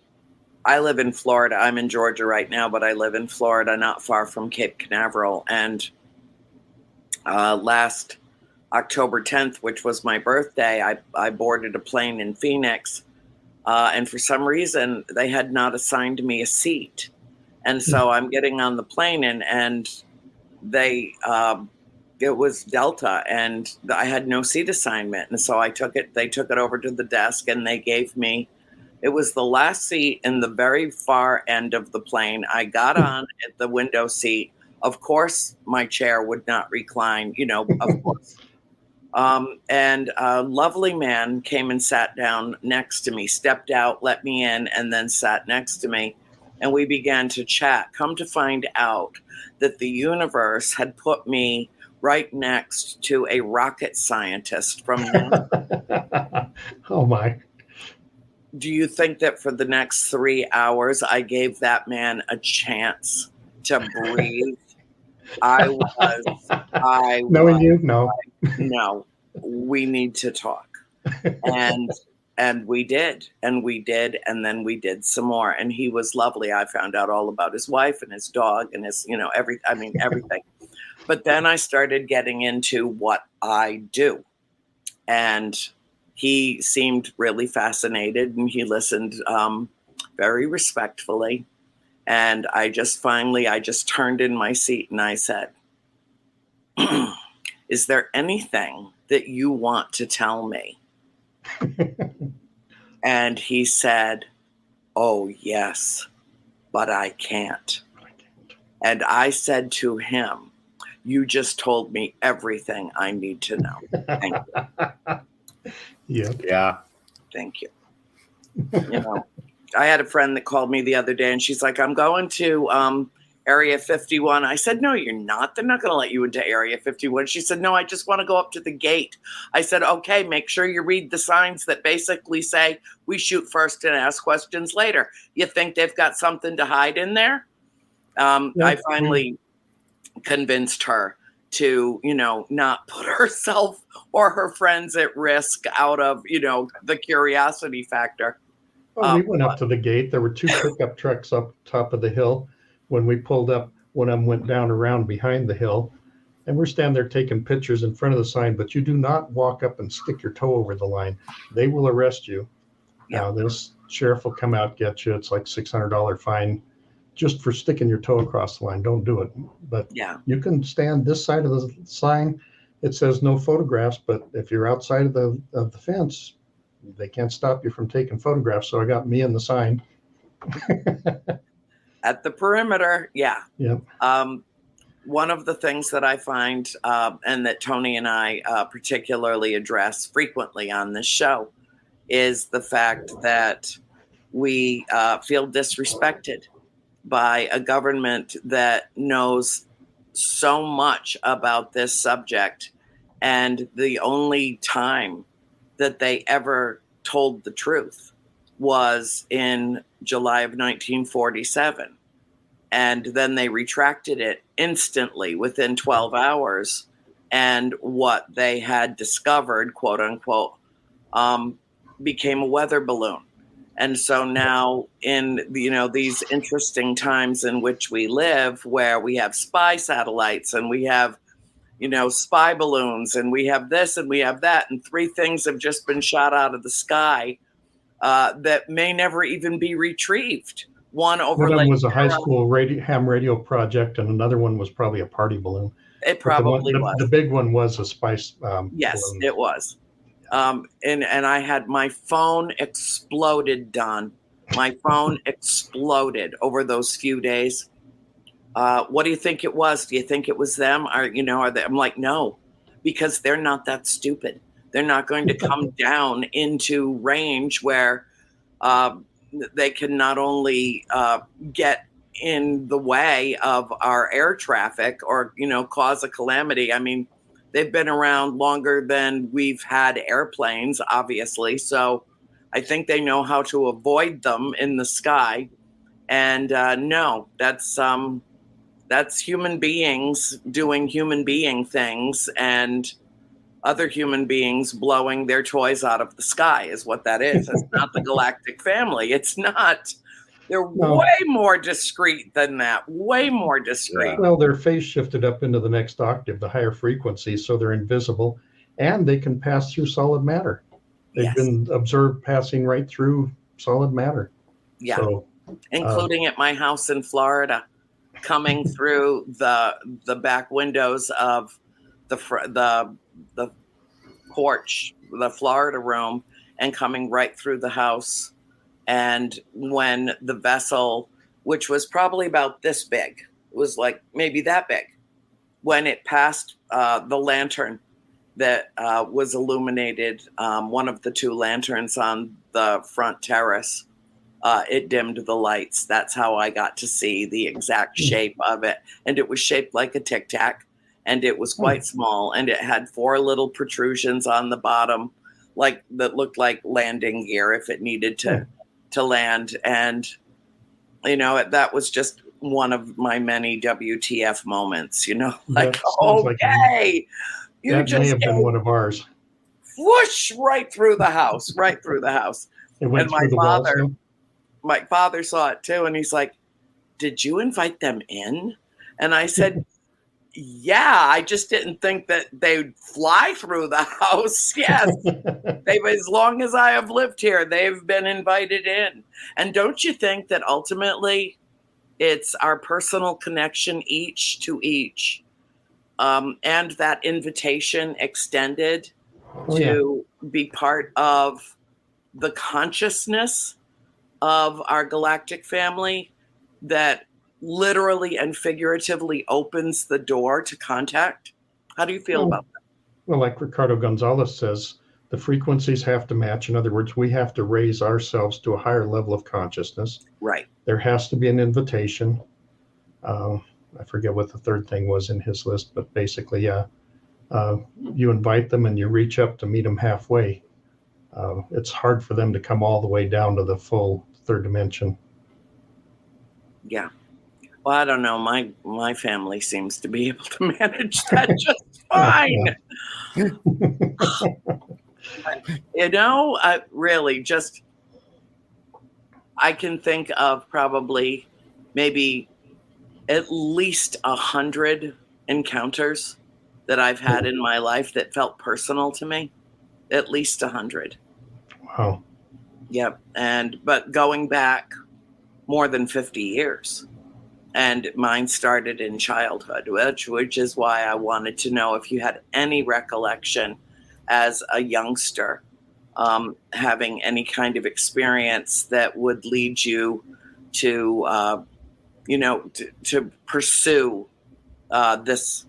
E: I live in Florida. I'm in Georgia right now, but I live in Florida, not far from Cape Canaveral. And last October 10th, which was my birthday, I boarded a plane in Phoenix. And for some reason, they had not assigned me a seat. And so I'm getting on the plane and they, it was Delta and I had no seat assignment. And so they took it over to the desk and they gave me, it was the last seat in the very far end of the plane. I got on at the window seat. Of course, my chair would not recline, of course. And a lovely man came and sat down next to me, stepped out, let me in, and then sat next to me. And we began to chat. Come to find out that the universe had put me right next to a rocket scientist from NASA.
B: Oh, my.
E: Do you think that for the next 3 hours, I gave that man a chance to breathe?
B: Knowing you, no.
E: No, we need to talk. And we did, and then we did some more. And he was lovely. I found out all about his wife and his dog and his, everything. But then I started getting into what I do. And he seemed really fascinated and he listened very respectfully. And I just turned in my seat and I said, is there anything that you want to tell me? And he said, oh, yes, but I can't. And I said to him, you just told me everything I need to know. Thank you.
B: Yeah.
E: Thank you. I had a friend that called me the other day and she's like, I'm going to Area 51. I said, no, you're not. They're not going to let you into Area 51. She said, no, I just want to go up to the gate. I said, okay, make sure you read the signs that basically say we shoot first and ask questions later. You think they've got something to hide in there? I finally convinced her to, not put herself or her friends at risk out of, the curiosity factor.
B: Oh, we went up to the gate. There were 2 pickup trucks up top of the hill. When we pulled up, one of them went down around behind the hill. And we're standing there taking pictures in front of the sign, but you do not walk up and stick your toe over the line. They will arrest you.
E: Yeah.
B: This sheriff will come out, get you. It's like $600 fine just for sticking your toe across the line. Don't do it. But
E: Yeah.
B: you can stand this side of the sign. It says no photographs, but if you're outside of the fence, they can't stop you from taking photographs. So I got me in the sign.
E: At the perimeter, yeah.
B: Yeah.
E: One of the things that I find, and that Tony and I particularly address frequently on this show, is the fact that we feel disrespected by a government that knows so much about this subject. And the only time that they ever told the truth was in July of 1947. And then they retracted it instantly within 12 hours. And what they had discovered, quote unquote, became a weather balloon. And so now in, these interesting times in which we live, where we have spy satellites and we have, spy balloons and we have this and we have that, and 3 things have just been shot out of the sky that may never even be retrieved. One over
B: One of them
E: Lake
B: was a high
E: Huron.
B: school ham radio project, and another one was probably a party balloon.
E: It probably was.
B: The big one was a spice
E: Yes,
B: balloon.
E: it was. And I had my phone exploded, Don. My phone exploded over those few days. What do you think it was? Do you think it was them? Are they? I'm like, no, because they're not that stupid. They're not going to come down into range where they can not only get in the way of our air traffic or, cause a calamity. I mean, they've been around longer than we've had airplanes, obviously. So I think they know how to avoid them in the sky. And no, that's human beings doing human being things, and other human beings blowing their toys out of the sky is what that is. It's not the galactic family. It's not. They're way more discreet than that. Way more discreet.
B: Well, their phase shifted up into the next octave, the higher frequency, so they're invisible, and they can pass through solid matter. They've been observed passing right through solid matter.
E: Yeah,
B: so,
E: including at my house in Florida, coming through the back windows of the porch, the Florida room, and coming right through the house. And when the vessel, which was probably about this big, it was like maybe that big, when it passed the lantern that was illuminated, one of the 2 lanterns on the front terrace, it dimmed the lights. That's how I got to see the exact shape of it. And it was shaped like a Tic Tac, and it was quite small, and it had 4 little protrusions on the bottom, like that looked like landing gear if it needed to land. And that was just one of my many WTF moments, like, okay,
B: that may have been one of ours.
E: Whoosh, right through the house.
B: It went
E: And
B: through the walls.
E: my father saw it too, and he's like, did you invite them in? And I said, yeah, I just didn't think that they'd fly through the house. Yes. As long as I have lived here, they've been invited in. And don't you think that ultimately it's our personal connection each to each, and that invitation extended to be part of the consciousness of our galactic family, that literally and figuratively opens the door to contact? How do you feel about that?
B: Well, like Ricardo Gonzalez says, the frequencies have to match. In other words, we have to raise ourselves to a higher level of consciousness.
E: Right.
B: There has to be an invitation. I forget what the third thing was in his list, but basically, you invite them and you reach up to meet them halfway. It's hard for them to come all the way down to the full 3rd dimension.
E: Yeah. Well, I don't know. My family seems to be able to manage that just fine. Really, just I can think of probably maybe at least 100 encounters that I've had in my life that felt personal to me. At least 100.
B: Wow.
E: Yep. But going back more than 50 years. And mine started in childhood, which is why I wanted to know if you had any recollection as a youngster, having any kind of experience that would lead you to, to pursue this,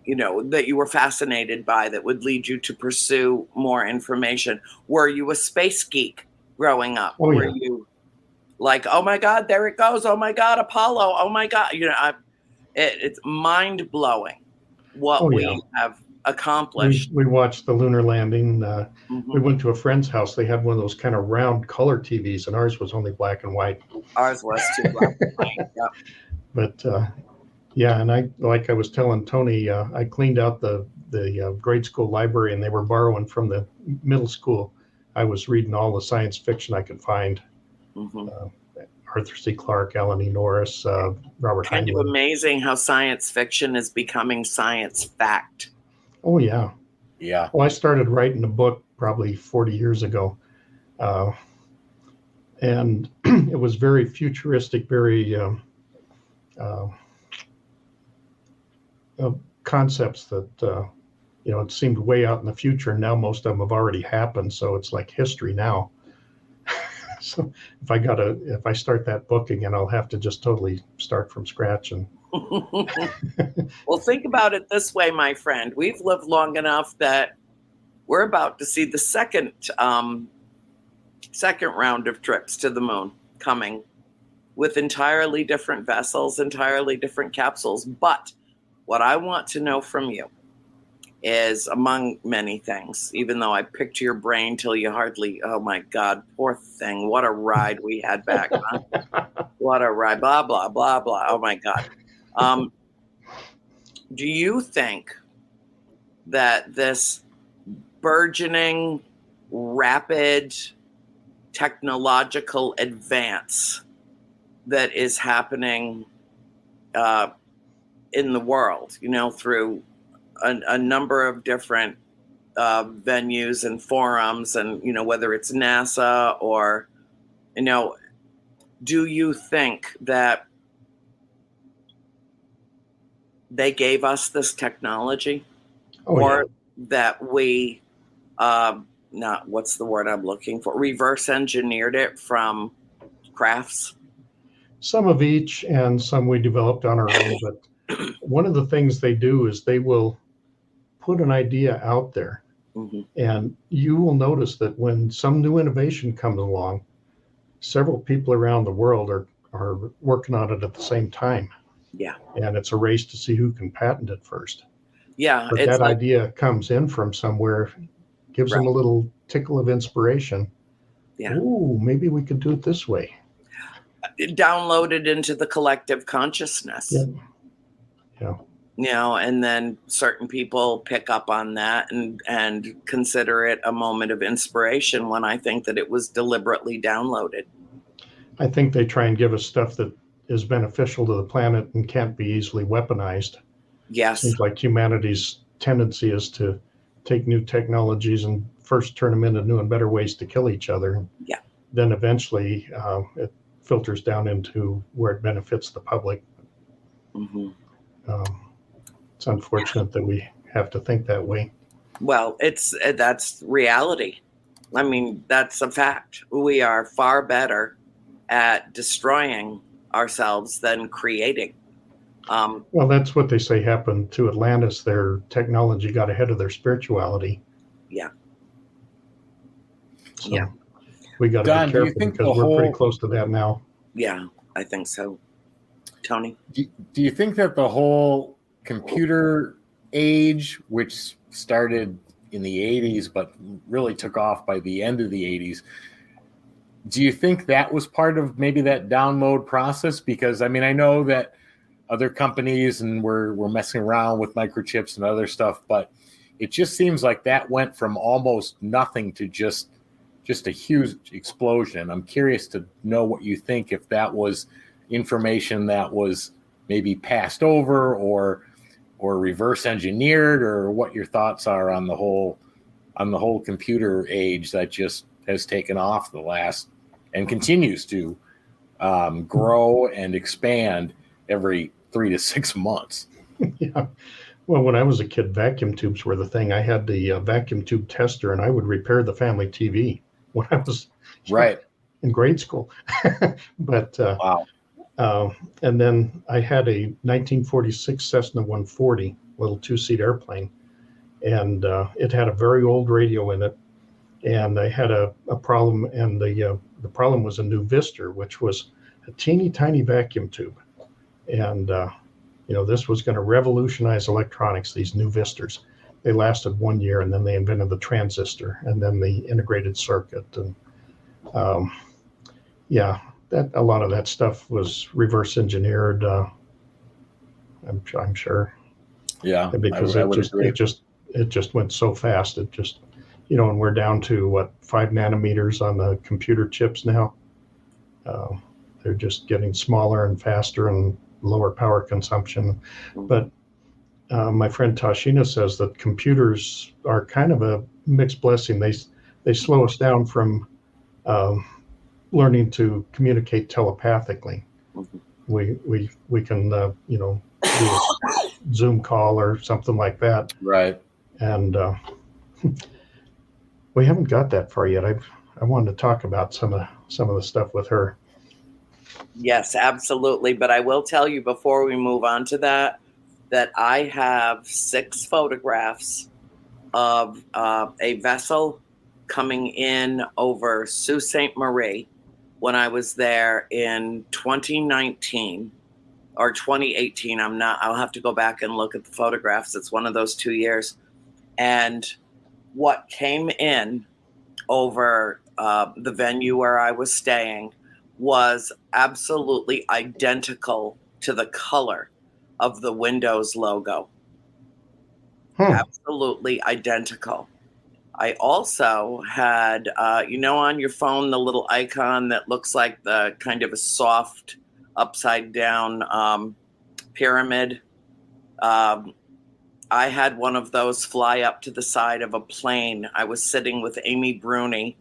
E: that you were fascinated by, that would lead you to pursue more information. Were you a space geek growing up? Were you like, oh my God, there it goes. Oh my God, Apollo. Oh my God. It's mind blowing what we have accomplished.
B: We watched the lunar landing. We went to a friend's house. They had one of those kind of round color TVs, and ours was only black and white.
E: Ours was too black and white. Yep.
B: But and I was telling Tony, I cleaned out the grade school library, and they were borrowing from the middle school. I was reading all the science fiction I could find.
E: Mhm.
B: Arthur C. Clarke, Alan E. Norris, Robert
E: Kind of
B: Heinlein.
E: amazing how science fiction is becoming science fact.
B: Oh, yeah.
A: Yeah.
B: Well, I started writing a book probably 40 years ago. And it was very futuristic, very concepts that, it seemed way out in the future. And now most of them have already happened. So it's like history now. So if I start that book again, I'll have to just totally start from scratch. And
E: Well, think about it this way, my friend. We've lived long enough that we're about to see the second round of trips to the moon coming with entirely different vessels, entirely different capsules. But what I want to know from you is, among many things, even though I picked your brain till you hardly, oh my God, poor thing. What a ride we had back. Huh? What a ride, blah, blah, blah, blah. Oh my God. Do you think that this burgeoning, rapid technological advance that is happening in the world, through a number of different venues and forums, and whether it's NASA or do you think that they gave us this technology, or that we not what's the word I'm looking for, reverse engineered it from crafts?
B: Some of each, and some we developed on our own. But one of the things they do is they will put an idea out there.
E: Mm-hmm.
B: And you will notice that when some new innovation comes along, several people around the world are working on it at the same time.
E: Yeah.
B: And it's a race to see who can patent it first.
E: Yeah.
B: But that idea comes in from somewhere, gives them a little tickle of inspiration.
E: Yeah.
B: Ooh, maybe we could do it this way.
E: Downloaded into the collective consciousness.
B: Yeah.
E: And then certain people pick up on that and consider it a moment of inspiration, when I think that it was deliberately downloaded.
B: I think they try and give us stuff that is beneficial to the planet and can't be easily weaponized.
E: Yes.
B: Seems like humanity's tendency is to take new technologies and first turn them into new and better ways to kill each other.
E: Yeah.
B: Then eventually it filters down into where it benefits the public.
E: Mm-hmm.
B: It's unfortunate that we have to think that way.
E: Well, that's reality. I mean, that's a fact. We are far better at destroying ourselves than creating.
B: Well, that's what they say happened to Atlantis. Their technology got ahead of their spirituality.
E: Yeah.
B: So
E: Yeah.
B: we got to
A: Don,
B: be
A: do you
B: careful
A: think
B: because we're pretty close to that now.
E: Yeah, I think so. Tony?
A: Do you think that the whole computer age, which started in the 80s but really took off by the end of the 80s, do you think that was part of maybe that download process? Because I mean, I know that other companies and we're messing around with microchips and other stuff, but it just seems like that went from almost nothing to just a huge explosion. I'm curious to know what you think, if that was information that was maybe passed over or reverse engineered, or what your thoughts are on the whole computer age that just has taken off the last and continues to grow and expand every 3 to 6 months.
B: Yeah. Well, when I was a kid, vacuum tubes were the thing. I had the vacuum tube tester, and I would repair the family TV when I was in grade school. But
A: wow.
B: And then I had a 1946 Cessna 140, little 2-seat airplane, and it had a very old radio in it. And I had a problem, and the problem was a new Vistor, which was a teeny tiny vacuum tube. And this was going to revolutionize electronics, these new Vistors. They lasted 1 year, and then they invented the transistor and then the integrated circuit. And a lot of that stuff was reverse engineered. I'm sure.
A: Yeah,
B: because it just went so fast. It just, and we're down to 5 nanometers on the computer chips now. They're just getting smaller and faster and lower power consumption. But my friend Tashina says that computers are kind of a mixed blessing. They slow us down from learning to communicate telepathically. We can do a Zoom call or something like that.
A: Right.
B: And we haven't got that far yet. I wanted to talk about some of the stuff with her.
E: Yes, absolutely. But I will tell you before we move on to that I have 6 photographs of a vessel coming in over Sault Ste. Marie when I was there in 2019 or 2018. I'll have to go back and look at the photographs. It's one of those 2 years. And what came in over the venue where I was staying was absolutely identical to the color of the Windows logo. Absolutely identical. I also had, on your phone, the little icon that looks like the kind of a soft upside down pyramid. I had one of those fly up to the side of a plane. I was sitting with Amy Bruni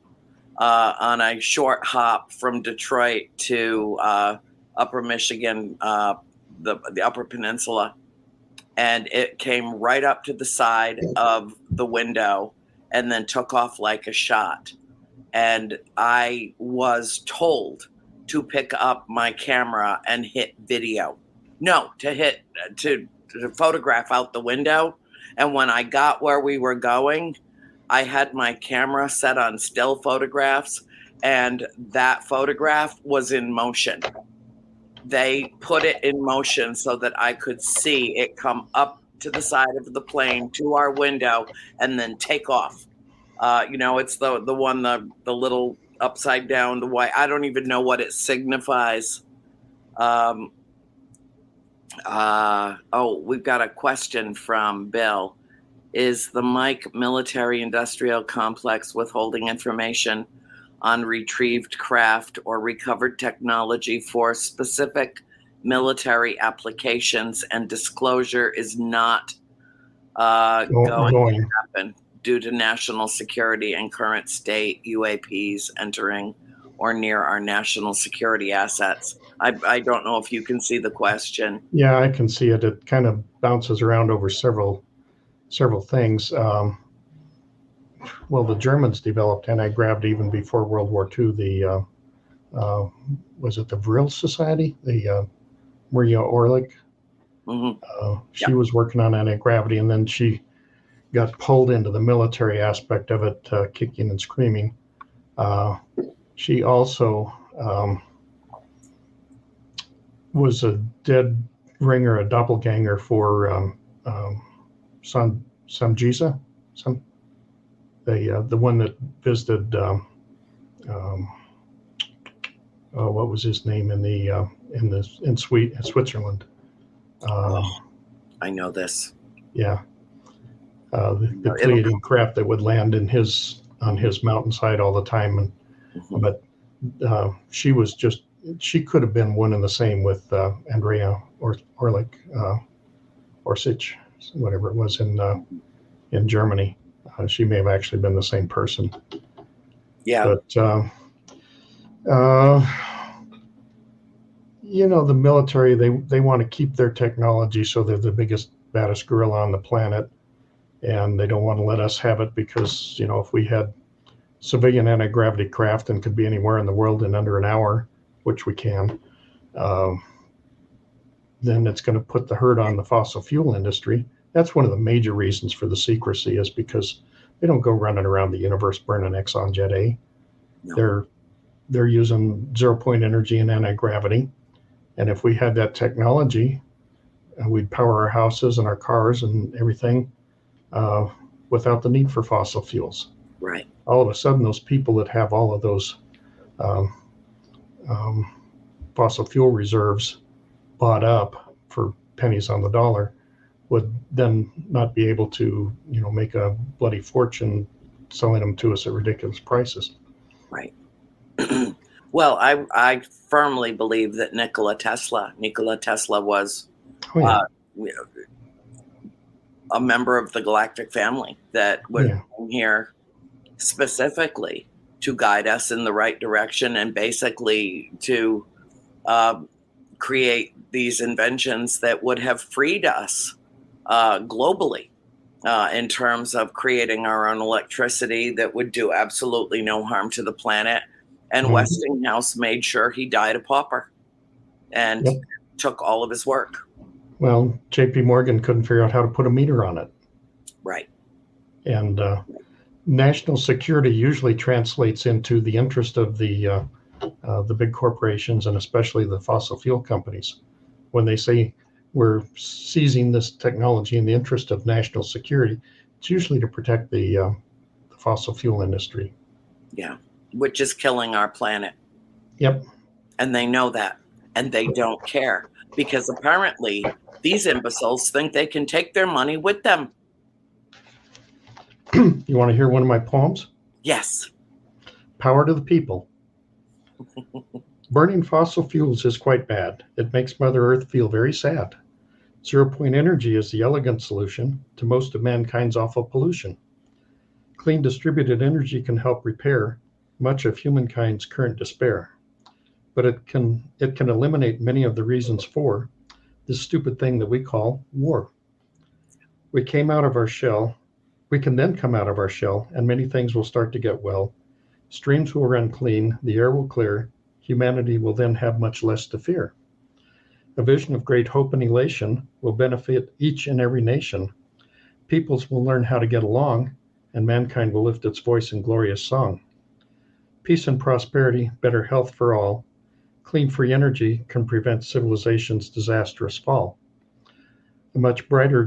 E: on a short hop from Detroit to Upper Michigan, the Upper Peninsula. And it came right up to the side of the window and then took off like a shot. And I was told to pick up my camera and hit video. No, to photograph out the window. And when I got where we were going, I had my camera set on still photographs, and that photograph was in motion. They put it in motion so that I could see it come up to the side of the plane to our window and then take off. It's the one, the little upside down, the white. I don't even know what it signifies. We've got a question from Bill. Is the Mike Military Industrial Complex withholding information on retrieved craft or recovered technology for specific military applications, and disclosure is not going to happen due to national security and current state UAPs entering or near our national security assets? I don't know if you can see the question.
B: Yeah, I can see it. It kind of bounces around over several things. Well, the Germans developed anti-gravity even before World War II. The was it the Vril Society? The Maria Orlik. She was working on anti-gravity, and then she got pulled into the military aspect of it, kicking and screaming. She also was a dead ringer, a doppelganger for Samjiza, the one that visited. What was his name in Switzerland?
E: I know this.
B: Yeah, the Pleiadian craft that would land on his mountainside all the time, but she could have been one and the same with Andrea Orlik, Orsic, whatever it was in Germany. She may have actually been the same person.
E: Yeah.
B: But the military, they want to keep their technology, so they're the biggest, baddest gorilla on the planet, and they don't want to let us have it because if we had civilian anti-gravity craft and could be anywhere in the world in under an hour, which we can, then it's going to put the hurt on the fossil fuel industry. That's one of the major reasons for the secrecy, is because they don't go running around the universe burning Exxon Jet A. No. They're using zero-point energy and anti-gravity. And if we had that technology, we'd power our houses and our cars and everything without the need for fossil fuels.
E: Right.
B: All of a sudden, those people that have all of those fossil fuel reserves bought up for pennies on the dollar would then not be able to, make a bloody fortune selling them to us at ridiculous prices.
E: Right. Well, I firmly believe that Nikola Tesla was
B: Oh, yeah.
E: a member of the galactic family that was
B: Yeah.
E: here specifically to guide us in the right direction and basically to create these inventions that would have freed us globally in terms of creating our own electricity that would do absolutely no harm to the planet. And
B: Mhm.
E: Westinghouse made sure he died a pauper and
B: Yep.
E: took all of his work.
B: Well, J.P. Morgan couldn't figure out how to put a meter on it.
E: Right.
B: And national security usually translates into the interest of the big corporations and especially the fossil fuel companies. When they say we're seizing this technology in the interest of national security, it's usually to protect the fossil fuel industry.
E: Yeah. Which is killing our planet.
B: Yep.
E: And they know that. And they don't care because apparently these imbeciles think they can take their money with them.
B: You want to hear one of my poems?
E: Yes.
B: Power to the people. Burning fossil fuels is quite bad. It makes Mother Earth feel very sad. Zero-point energy is the elegant solution to most of mankind's awful pollution. Clean distributed energy can help repair much of humankind's current despair. But it can eliminate many of the reasons for this stupid thing that we call war. We came out of our shell. We can then come out of our shell, and many things will start to get well. Streams will run clean, the air will clear, humanity will then have much less to fear. A vision of great hope and elation will benefit each and every nation. Peoples will learn how to get along, and mankind will lift its voice in glorious song. Peace and prosperity, better health for all. Clean, free energy can prevent civilization's disastrous fall. A much brighter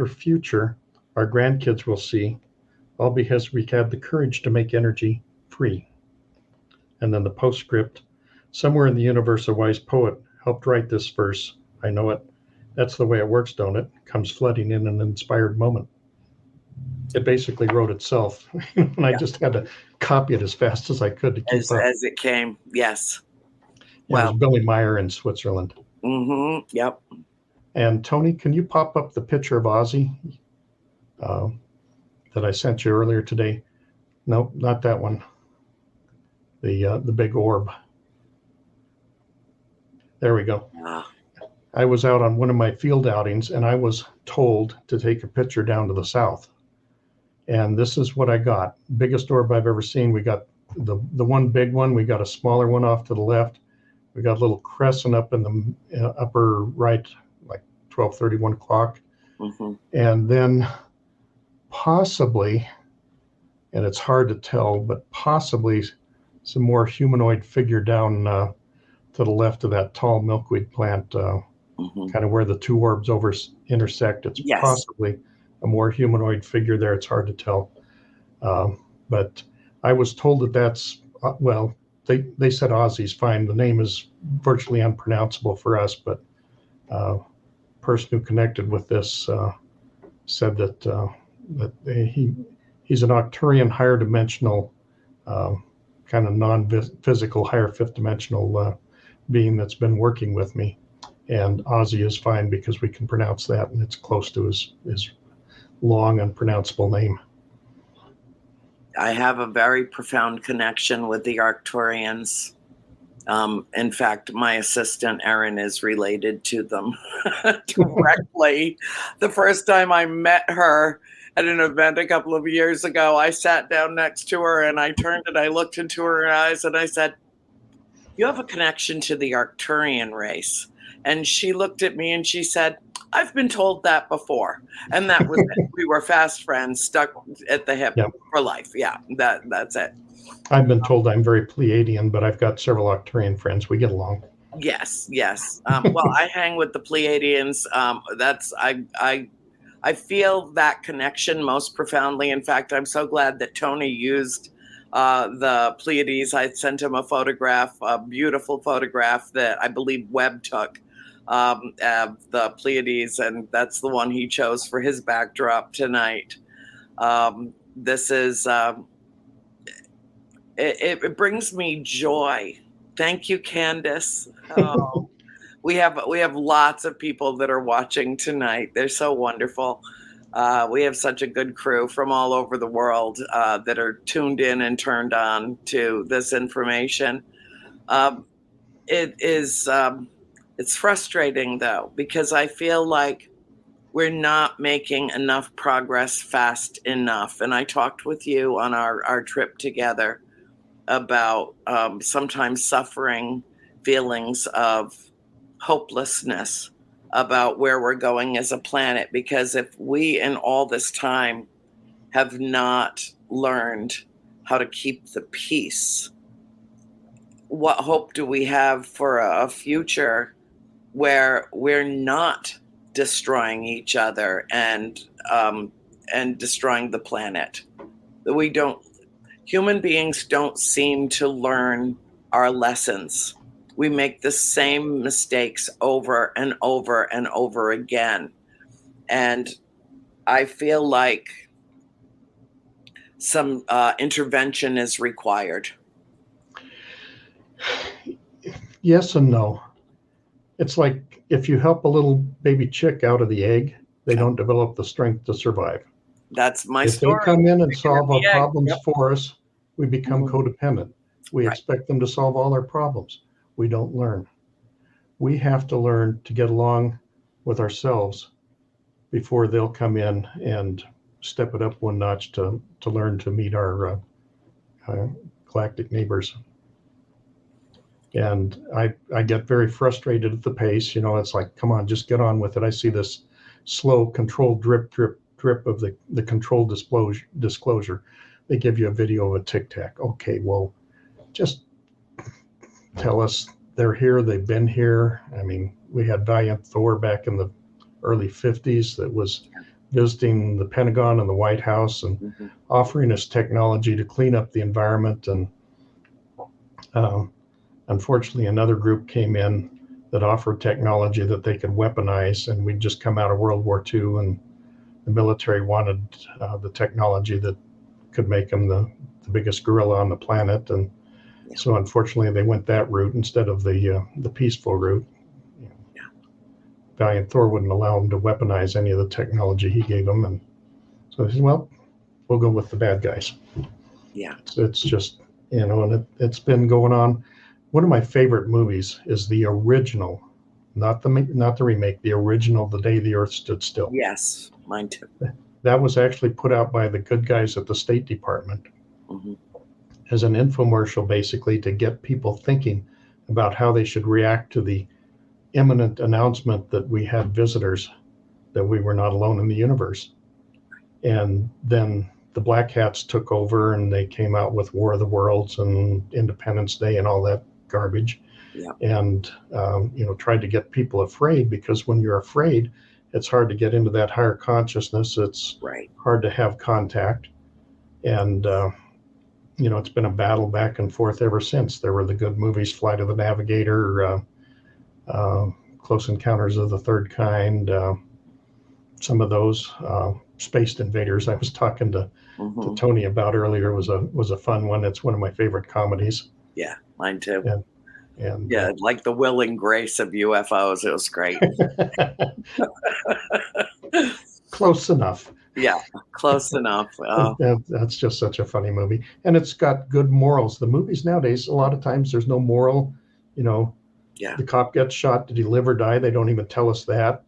B: future our grandkids will see, all because we had the courage to make energy free. And then the postscript, somewhere in the universe a wise poet helped write this verse. I know it. That's the way it works, don't it? Comes flooding in an inspired moment. It basically wrote itself, and I just had to copy it as fast as I could to keep up.
E: As it came, yes.
B: It was Billy Meyer in Switzerland.
E: Mm-hmm. Yep.
B: And Tony, can you pop up the picture of Ozzy that I sent you earlier today? Nope, not that one. The big orb. There we go. I was out on one of my field outings, and I was told to take a picture down to the south. And this is what I got. Biggest orb I've ever seen. We got the one big one. We got a smaller one off to the left. We got a little crescent up in the upper right, like 12:30, 1 o'clock.
E: Mm-hmm.
B: And then possibly, and it's hard to tell, but possibly some more humanoid figure down to the left of that tall milkweed plant, kind of where the two orbs intersect. It's possibly a more humanoid figure there. It's hard to tell. But I was told that that's, they said Ozzy's fine. The name is virtually unpronounceable for us, but a person who connected with this said that he's an Arcturian higher dimensional, kind of non-physical higher fifth dimensional being that's been working with me. And Ozzy is fine because we can pronounce that, and it's close to his long, unpronounceable name.
E: I have a very profound connection with the Arcturians. In fact, my assistant, Erin, is related to them directly. The first time I met her at an event a couple of years ago, I sat down next to her and I turned and I looked into her eyes and I said, "You have a connection to the Arcturian race." And she looked at me and she said, "I've been told that before." And that was it. We were fast friends, stuck at the hip for life. Yeah, that's it.
B: I've been told I'm very Pleiadian, but I've got several Arcturian friends. We get along.
E: Yes. Well, I hang with the Pleiadians. I feel that connection most profoundly. In fact, I'm so glad that Tony used the Pleiades. I sent him a photograph, a beautiful photograph that I believe Webb took of the Pleiades, and that's the one he chose for his backdrop tonight. This is it brings me joy. Thank you, Candace. Oh, we have lots of people that are watching tonight. They're so wonderful. We have such a good crew from all over the world that are tuned in and turned on to this information. It's frustrating though, because I feel like we're not making enough progress fast enough. And I talked with you on our trip together about sometimes suffering feelings of hopelessness about where we're going as a planet, because if we in all this time have not learned how to keep the peace, what hope do we have for a future where we're not destroying each other and destroying the planet? Human beings don't seem to learn our lessons. We make the same mistakes over and over and over again. And I feel like some intervention is required.
B: Yes and no. It's like if you help a little baby chick out of the egg, they don't develop the strength to survive.
E: That's my
B: if
E: story.
B: If they come in and solve our problems
E: Yep.
B: for us, we become codependent. We
E: Right.
B: expect them to solve all our problems. We don't learn. We have to learn to get along with ourselves before they'll come in and step it up one notch to learn to meet our galactic neighbors. And I get very frustrated at the pace. You know, it's like, come on, just get on with it. I see this slow, controlled drip of the controlled disclosure. They give you a video of a Tic Tac. Okay, well, just tell us they're here, they've been here. I mean, we had Valiant Thor back in the early 50s that was visiting the Pentagon and the White House and offering us technology to clean up the environment. And unfortunately, another group came in that offered technology that they could weaponize. And we'd just come out of World War II, and the military wanted the technology that could make them the biggest gorilla on the planet. And so unfortunately, they went that route instead of the peaceful route. Valiant Thor wouldn't allow them to weaponize any of the technology he gave them. And so they said, well, we'll go with the bad guys.
E: Yeah.
B: So it's just, you know, and it's been going on. One of my favorite movies is the original, not the remake, the original, The Day the Earth Stood Still.
E: Yes, mine too.
B: That was actually put out by the good guys at the State Department as an infomercial, basically, to get people thinking about how they should react to the imminent announcement that we had visitors, that we were not alone in the universe. And then the Black Hats took over, and they came out with War of the Worlds and Independence Day and all that garbage.
E: Yeah.
B: And tried to get people afraid, because when you're afraid, it's hard to get into that higher consciousness. It's hard to have contact. And it's been a battle back and forth ever since. There were the good movies, Flight of the Navigator, Close Encounters of the Third Kind, some of those. Spaced Invaders, I was talking to Tony about earlier, was a fun one. It's one of my favorite comedies.
E: Yeah, mine too.
B: And
E: yeah, like the will and grace of UFOs. It was great.
B: Close enough.
E: Yeah, close enough.
B: That's just such a funny movie. And it's got good morals. The movies nowadays, a lot of times there's no moral. The cop gets shot. Did he live or die? They don't even tell us that.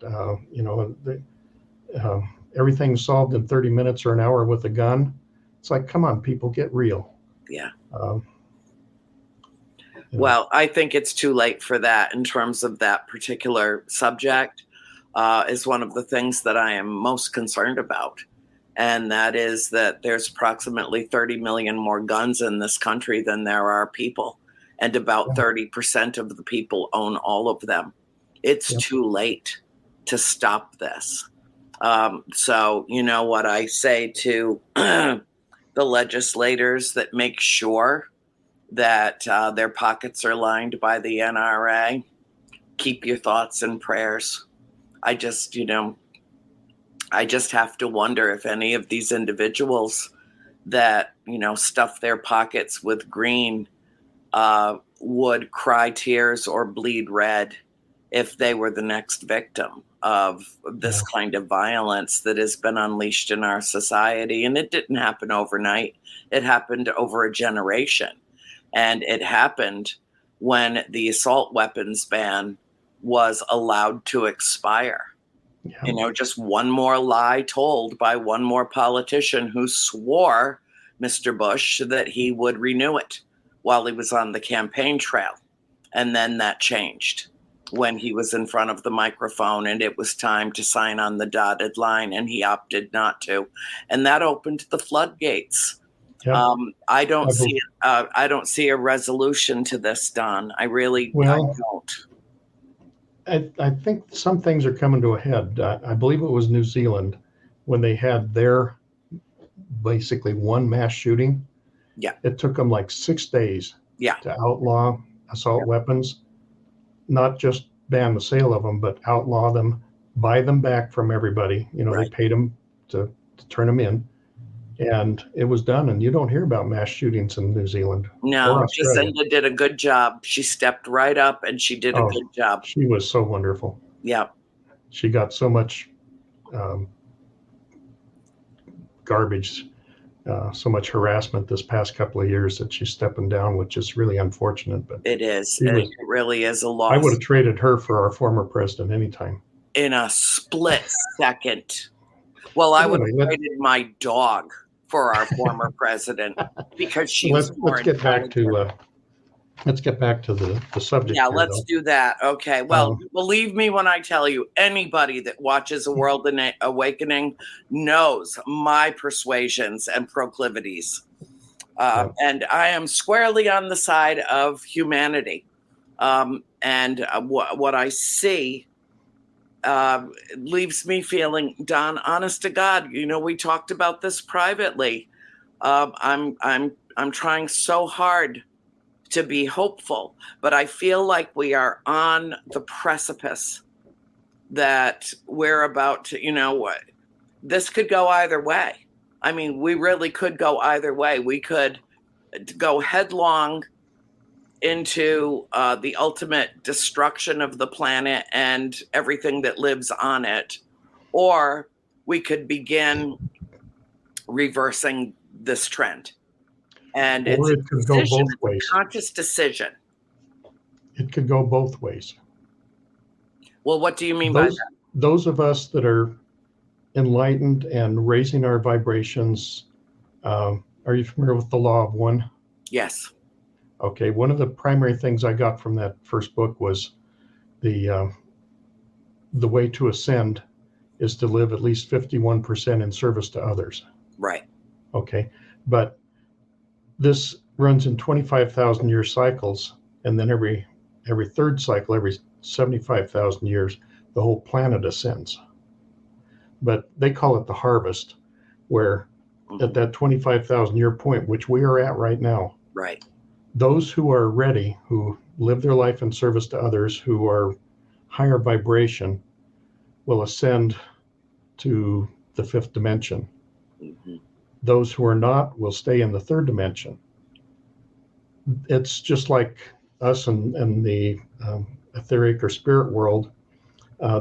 B: Everything's solved in 30 minutes or an hour with a gun. It's like, come on, people, get real.
E: Yeah. Well, I think it's too late for that in terms of that particular subject. Is one of the things that I am most concerned about. And that is that there's approximately 30 million more guns in this country than there are people. And about 30% of the people own all of them. It's too late to stop this. So, you know what I say to the legislators that make sure that their pockets are lined by the NRA, keep your thoughts and prayers. I just have to wonder if any of these individuals that, stuff their pockets with green would cry tears or bleed red if they were the next victim of this kind of violence that has been unleashed in our society. And it didn't happen overnight. It happened over a generation. And it happened when the assault weapons ban was allowed to expire.
B: Yeah.
E: Just one more lie told by one more politician who swore Mr. Bush that he would renew it while he was on the campaign trail. And then that changed when he was in front of the microphone and it was time to sign on the dotted line, and he opted not to. And that opened the floodgates.
B: Yeah.
E: I don't see a resolution to this, Don. I don't.
B: I think some things are coming to a head. I believe it was New Zealand when they had their basically one mass shooting.
E: Yeah.
B: It took them like 6 days to outlaw assault weapons, not just ban the sale of them, but outlaw them, buy them back from everybody. They paid them to turn them in. And it was done, and you don't hear about mass shootings in New Zealand.
E: No, Jacinda did a good job. She stepped right up, and she did a good job.
B: She was so wonderful.
E: Yeah.
B: She got so much garbage, so much harassment this past couple of years that she's stepping down, which is really unfortunate. But
E: it is. It really is a loss.
B: I would have traded her for our former president anytime.
E: In a split second. Well, I would have traded my dog for our former president because she was more
B: let's get back to the subject.
E: Yeah, let's do that. Okay. Well, believe me when I tell you, anybody that watches A World Awakening knows my persuasions and proclivities. And I am squarely on the side of humanity. And what I see leaves me feeling, Don, honest to God, we talked about this privately. I'm trying so hard to be hopeful, but I feel like we are on the precipice that we're about to, this could go either way. I mean, we really could go either way. We could go headlong into the ultimate destruction of the planet and everything that lives on it, or we could begin reversing this trend. And
B: or it could go both ways.
E: It's a conscious decision.
B: It could go both ways.
E: Well, what do you mean by that?
B: Those of us that are enlightened and raising our vibrations, are you familiar with the law of one?
E: Yes.
B: Okay, one of the primary things I got from that first book was the way to ascend is to live at least 51% in service to others.
E: Right.
B: Okay, but this runs in 25,000 year cycles, and then every third cycle, every 75,000 years, the whole planet ascends. But they call it the harvest, where at that 25,000 year point, which we are at right now,
E: right,
B: those who are ready, who live their life in service to others, who are higher vibration, will ascend to the fifth dimension.
E: Mm-hmm.
B: Those who are not will stay in the third dimension. It's just like us and the etheric or spirit world.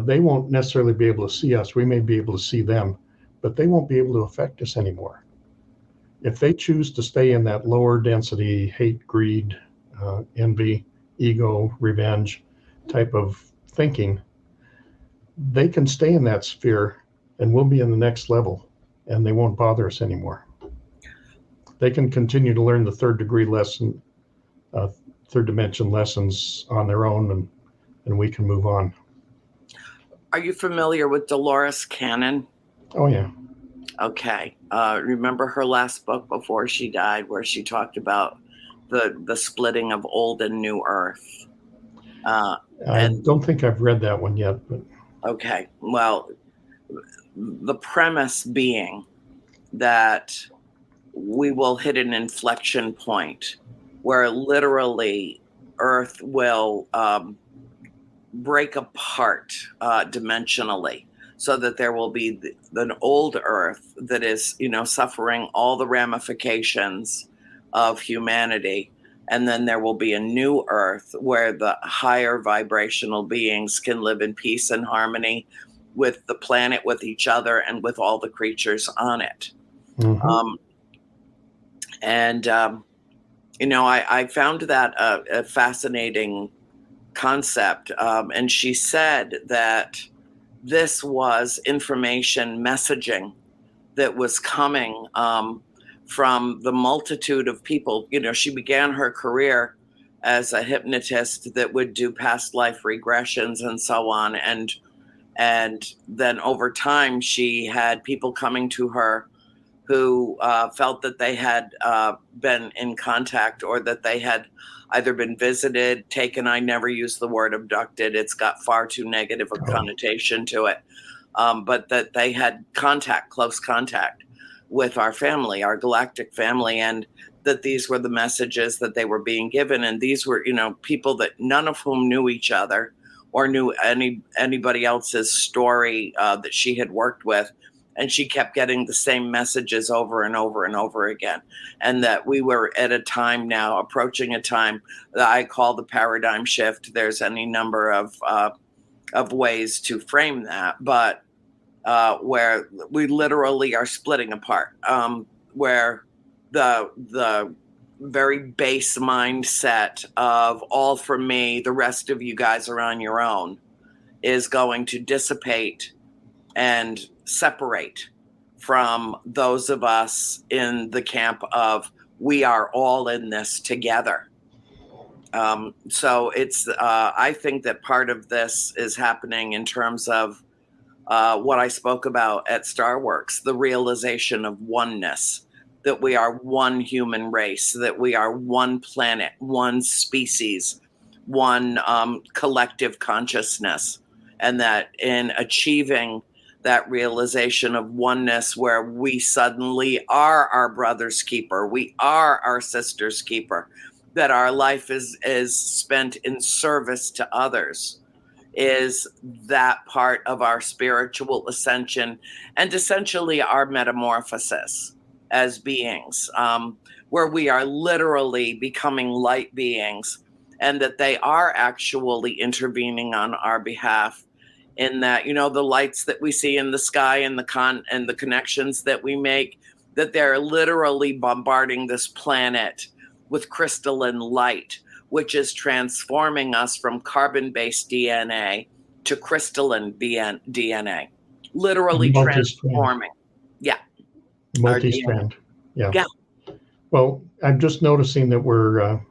B: They won't necessarily be able to see us. We may be able to see them, but they won't be able to affect us anymore. If they choose to stay in that lower density, hate, greed, envy, ego, revenge type of thinking, they can stay in that sphere and we'll be in the next level and they won't bother us anymore. They can continue to learn the third dimension lessons on their own and we can move on.
E: Are you familiar with Dolores Cannon?
B: Oh, yeah.
E: Okay. Remember her last book before she died where she talked about the splitting of old and new earth?
B: I don't think I've read that one yet. But
E: okay. Well, the premise being that we will hit an inflection point where literally earth will break apart dimensionally. so that there will be an old earth that is, suffering all the ramifications of humanity. And then there will be a new earth where the higher vibrational beings can live in peace and harmony with the planet, with each other, and with all the creatures on it.
B: Mm-hmm.
E: I found that a fascinating concept. And she said that this was information messaging that was coming from the multitude of people. She began her career as a hypnotist that would do past life regressions and so on. And then over time, she had people coming to her who felt that they had been in contact, or that they had either been visited, taken. I never use the word abducted. It's got far too negative a connotation to it. But that they had close contact with our family, our galactic family, and that these were the messages that they were being given. And these were, people that none of whom knew each other or knew anybody else's story that she had worked with. And she kept getting the same messages over and over and over again. And that we were at a time now, approaching a time that I call the paradigm shift. There's any number of ways to frame that, but where we literally are splitting apart, where the very base mindset of all from me, the rest of you guys are on your own, is going to dissipate and separate from those of us in the camp of we are all in this together. So it's I think that part of this is happening in terms of what I spoke about at Starworks, the realization of oneness, that we are one human race, that we are one planet, one species, one collective consciousness, and that in achieving that realization of oneness, where we suddenly are our brother's keeper, we are our sister's keeper, that our life is spent in service to others, is that part of our spiritual ascension and essentially our metamorphosis as beings, where we are literally becoming light beings, and that they are actually intervening on our behalf. In that, the lights that we see in the sky and the connections that we make, that they're literally bombarding this planet with crystalline light, which is transforming us from carbon-based DNA to crystalline DNA, literally transforming. Yeah.
B: Multi-strand. Yeah. Well, I'm just noticing that we're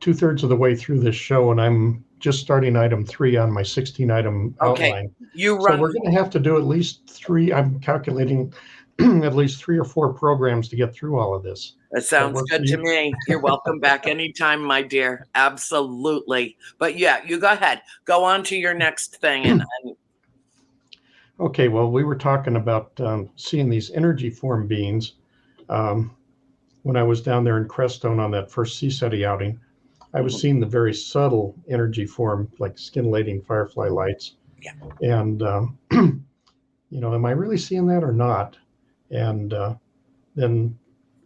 B: 2/3 of the way through this show, and I'm just starting item 3 on my 16-item outline. So we're going to have to do at least 3. I'm calculating at least 3 or 4 programs to get through all of this.
E: That sounds good to me. You're welcome back anytime, my dear. Absolutely. But yeah, you go ahead. Go on to your next thing.
B: Okay. Well, we were talking about seeing these energy form beings when I was down there in Crestone on that first CSETI outing. I was seeing the very subtle energy form, like scintillating firefly lights.
E: Yeah.
B: And, am I really seeing that or not? And then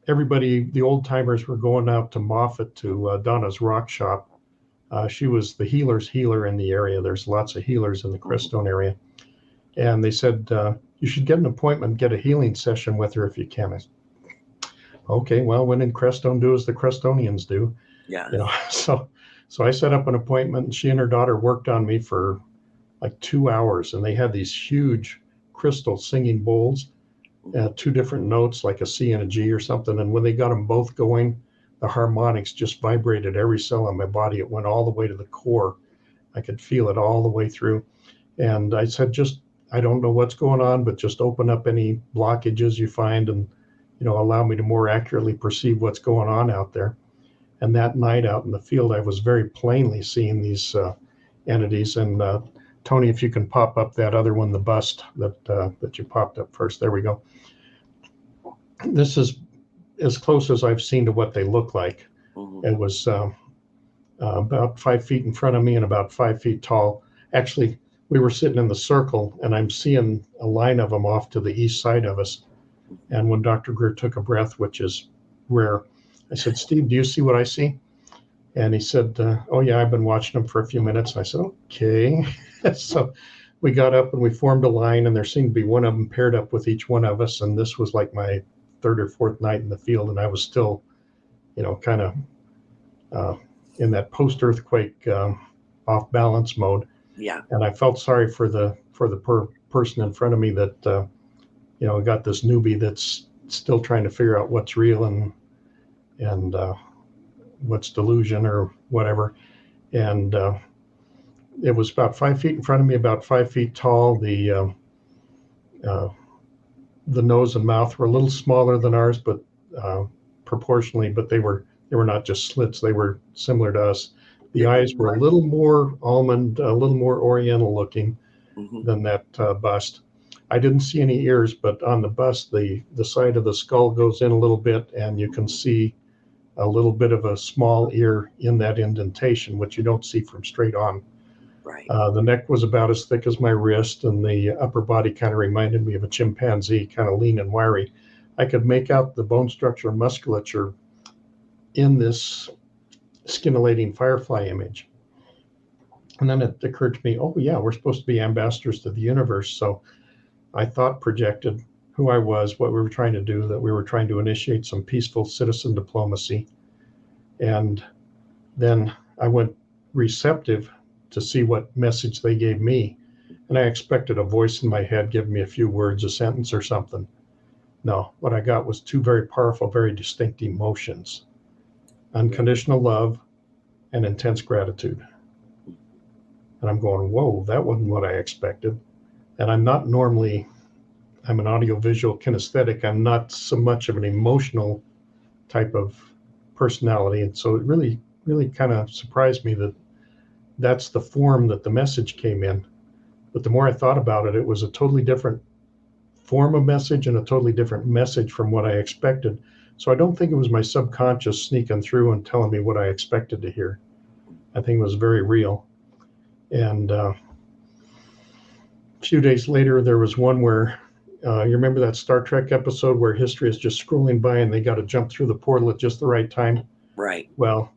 B: everybody, the old timers, were going out to Moffat to Donna's Rock Shop. She was the healer's healer in the area. There's lots of healers in the Crestone area. And they said, you should get an appointment, get a healing session with her if you can. I said, okay, well, when in Crestone, do as the Crestonians do.
E: Yeah.
B: So I set up an appointment, and she and her daughter worked on me for like 2 hours, and they had these huge crystal singing bowls, 2 different notes, like a C and a G or something. And when they got them both going, the harmonics just vibrated every cell in my body. It went all the way to the core. I could feel it all the way through. And I said, I don't know what's going on, but just open up any blockages you find and, allow me to more accurately perceive what's going on out there. And that night out in the field, I was very plainly seeing these entities. And Tony, if you can pop up that other one, the bust that you popped up first. There we go. This is as close as I've seen to what they look like. Mm-hmm. It was about 5 feet in front of me and about 5 feet tall. Actually, we were sitting in the circle, and I'm seeing a line of them off to the east side of us. And when Dr. Greer took a breath, which is rare, I said, Steve, do you see what I see? And he said, oh, yeah, I've been watching them for a few minutes. And I said, okay. So we got up and we formed a line, and there seemed to be one of them paired up with each one of us. And this was like my third or fourth night in the field, and I was still, kind of in that post-earthquake off balance mode.
E: Yeah.
B: And I felt sorry for the person in front of me that got this newbie that's still trying to figure out what's real and what's delusion or whatever. And it was about 5 feet in front of me, about 5 feet tall. The nose and mouth were a little smaller than ours, but proportionally, but they were not just slits. They were similar to us. The eyes were a little more almond, a little more oriental looking than that bust. I didn't see any ears, but on the bust, the side of the skull goes in a little bit, and you can see a little bit of a small ear in that indentation, which you don't see from straight on.
E: Right.
B: The neck was about as thick as my wrist, and the upper body kind of reminded me of a chimpanzee, kind of lean and wiry. I could make out the bone structure and musculature in this scintillating firefly image. And then it occurred to me, oh yeah, we're supposed to be ambassadors to the universe. So I thought projected who I was, what we were trying to do, that we were trying to initiate some peaceful citizen diplomacy. And then I went receptive to see what message they gave me. And I expected a voice in my head giving me a few words, a sentence or something. No, what I got was two very powerful, very distinct emotions: unconditional love and intense gratitude. And I'm going, whoa, that wasn't what I expected. And I'm not normally, I'm an audiovisual kinesthetic. I'm not so much of an emotional type of personality. And so it really, really kind of surprised me that that's the form that the message came in. But the more I thought about it, it was a totally different form of message and a totally different message from what I expected. So I don't think it was my subconscious sneaking through and telling me what I expected to hear. I think it was very real. And a few days later, there was one where, you remember that Star Trek episode where history is just scrolling by and they got to jump through the portal at just the right time?
E: Right.
B: Well,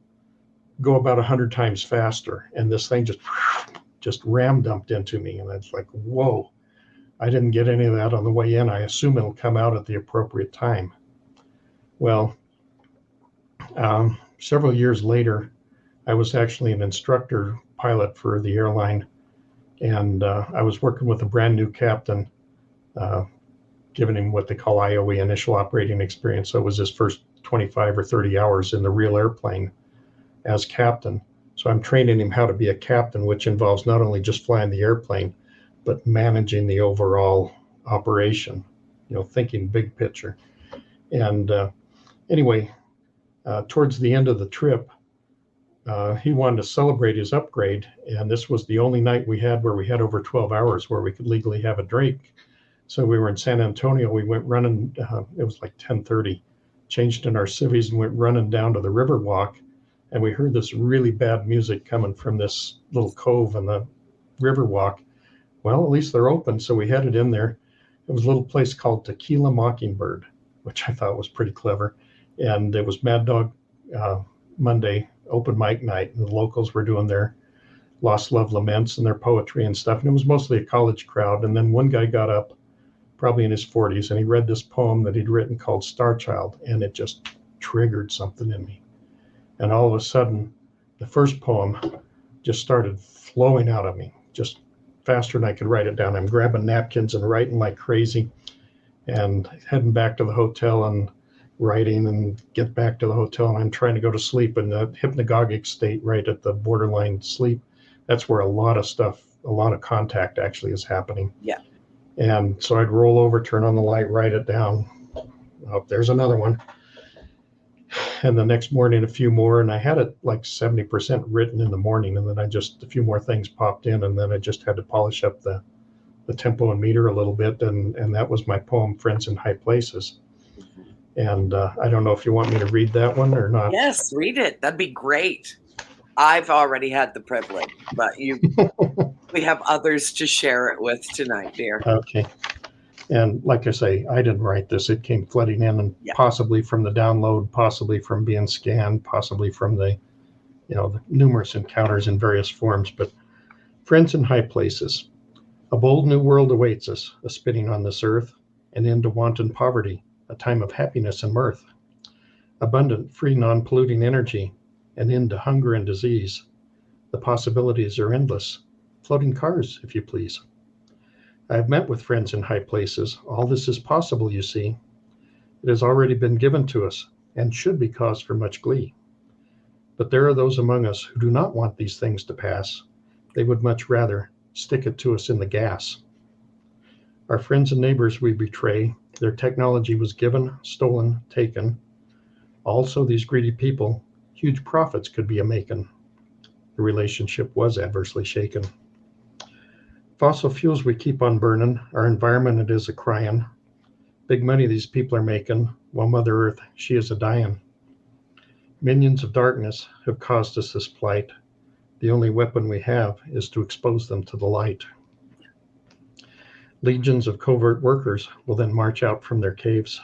B: go about 100 times faster. And this thing just ram dumped into me. And it's like, whoa, I didn't get any of that on the way in. I assume it'll come out at the appropriate time. Well, several years later, I was actually an instructor pilot for the airline, and I was working with a brand new captain, giving him what they call IOE, initial operating experience. So it was his first 25 or 30 hours in the real airplane as captain. So I'm training him how to be a captain, which involves not only just flying the airplane, but managing the overall operation, thinking big picture. And anyway, towards the end of the trip, he wanted to celebrate his upgrade. And this was the only night we had where we had over 12 hours where we could legally have a drink. So we were in San Antonio. We went running, it was like 10:30, changed in our civvies and went running down to the Riverwalk. And we heard this really bad music coming from this little cove in the Riverwalk. Well, at least they're open. So we headed in there. It was a little place called Tequila Mockingbird, which I thought was pretty clever. And it was Mad Dog Monday, open mic night. And the locals were doing their Lost Love Laments and their poetry and stuff. And it was mostly a college crowd. And then one guy got up, probably in his 40s, and he read this poem that he'd written called Star Child. And it just triggered something in me. And all of a sudden, the first poem just started flowing out of me, just faster than I could write it down. I'm grabbing napkins and writing like crazy and heading back to the hotel and writing and get back to the hotel. And I'm trying to go to sleep in the hypnagogic state right at the borderline sleep. That's where a lot of stuff, a lot of contact actually is happening.
E: Yeah.
B: And so I'd roll over, turn on the light, write it down. Oh, there's another one. And the next morning, a few more, and I had it like 70% written in the morning, and then a few more things popped in, and then I just had to polish up the tempo and meter a little bit, and that was my poem, Friends in High Places. And I don't know if you want me to read that one or not.
E: Yes, read it. That'd be great. I've already had the privilege, but you we have others to share it with tonight, dear.
B: Okay. And like I say, I didn't write this. It came flooding in, and
E: Yeah.
B: possibly from the download, possibly from being scanned, possibly from the numerous encounters in various forms. But friends in high places, a bold new world awaits us, a spinning on this earth, an end to wanton poverty, a time of happiness and mirth, abundant, free, non-polluting energy, an end to hunger and disease. The possibilities are endless. Floating cars, if you please. I have met with friends in high places. All this is possible, you see. It has already been given to us and should be cause for much glee. But there are those among us who do not want these things to pass. They would much rather stick it to us in the gas. Our friends and neighbors we betray. Their technology was given, stolen, taken. Also, these greedy people, huge profits could be a-making. The relationship was adversely shaken. Fossil fuels we keep on burning, our environment it is a-crying. Big money these people are making, while Mother Earth, she is a-dying. Minions of darkness have caused us this plight. The only weapon we have is to expose them to the light. Legions of covert workers will then march out from their caves.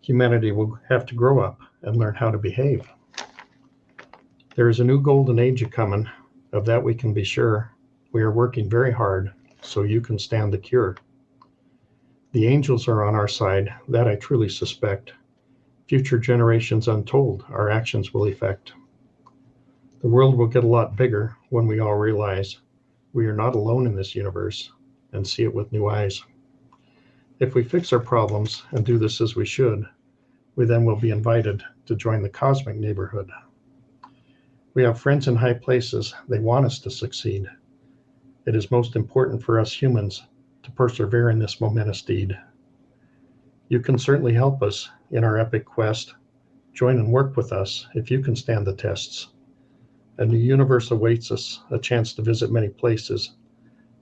B: Humanity will have to grow up and learn how to behave. There is a new golden age a-coming, of that we can be sure. We are working very hard, so you can stand the cure. The angels are on our side, that I truly suspect. Future generations untold, our actions will effect. The world will get a lot bigger when we all realize we are not alone in this universe and see it with new eyes. If we fix our problems and do this as we should, we then will be invited to join the cosmic neighborhood. We have friends in high places. They want us to succeed. It is most important for us humans to persevere in this momentous deed. You can certainly help us in our epic quest. Join and work with us if you can stand the tests. A new universe awaits us, a chance to visit many places,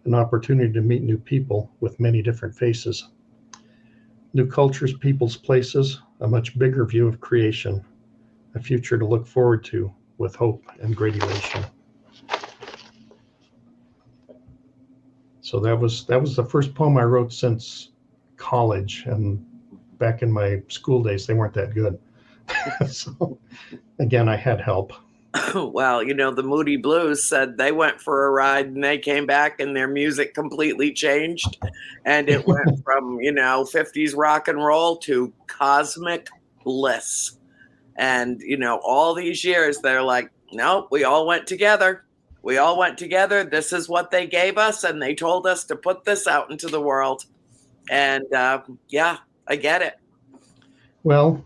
B: an opportunity to meet new people with many different faces. New cultures, peoples, places, a much bigger view of creation, a future to look forward to with hope and great elation. So that was the first poem I wrote since college, and back in my school days, they weren't that good. So again, I had help.
E: Well, the Moody Blues said they went for a ride and they came back and their music completely changed. And it went from, 50s rock and roll to cosmic bliss. And, all these years, they're like, no, we all went together. We all went together. This is what they gave us. And they told us to put this out into the world. And yeah, I get it.
B: Well,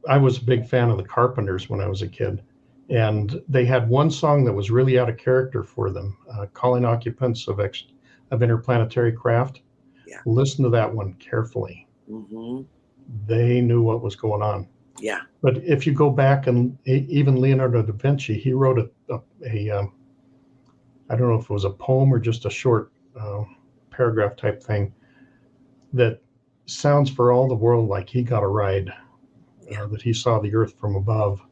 B: I was a big fan of the Carpenters when I was a kid. And they had one song that was really out of character for them, Calling Occupants of Interplanetary Craft.
E: Yeah.
B: Listen to that one carefully.
E: Mm-hmm.
B: They knew what was going on.
E: Yeah.
B: But if you go back, and even Leonardo da Vinci, he wrote a I don't know if it was a poem or just a short paragraph type thing that sounds for all the world like he got a ride, that he saw the earth from above.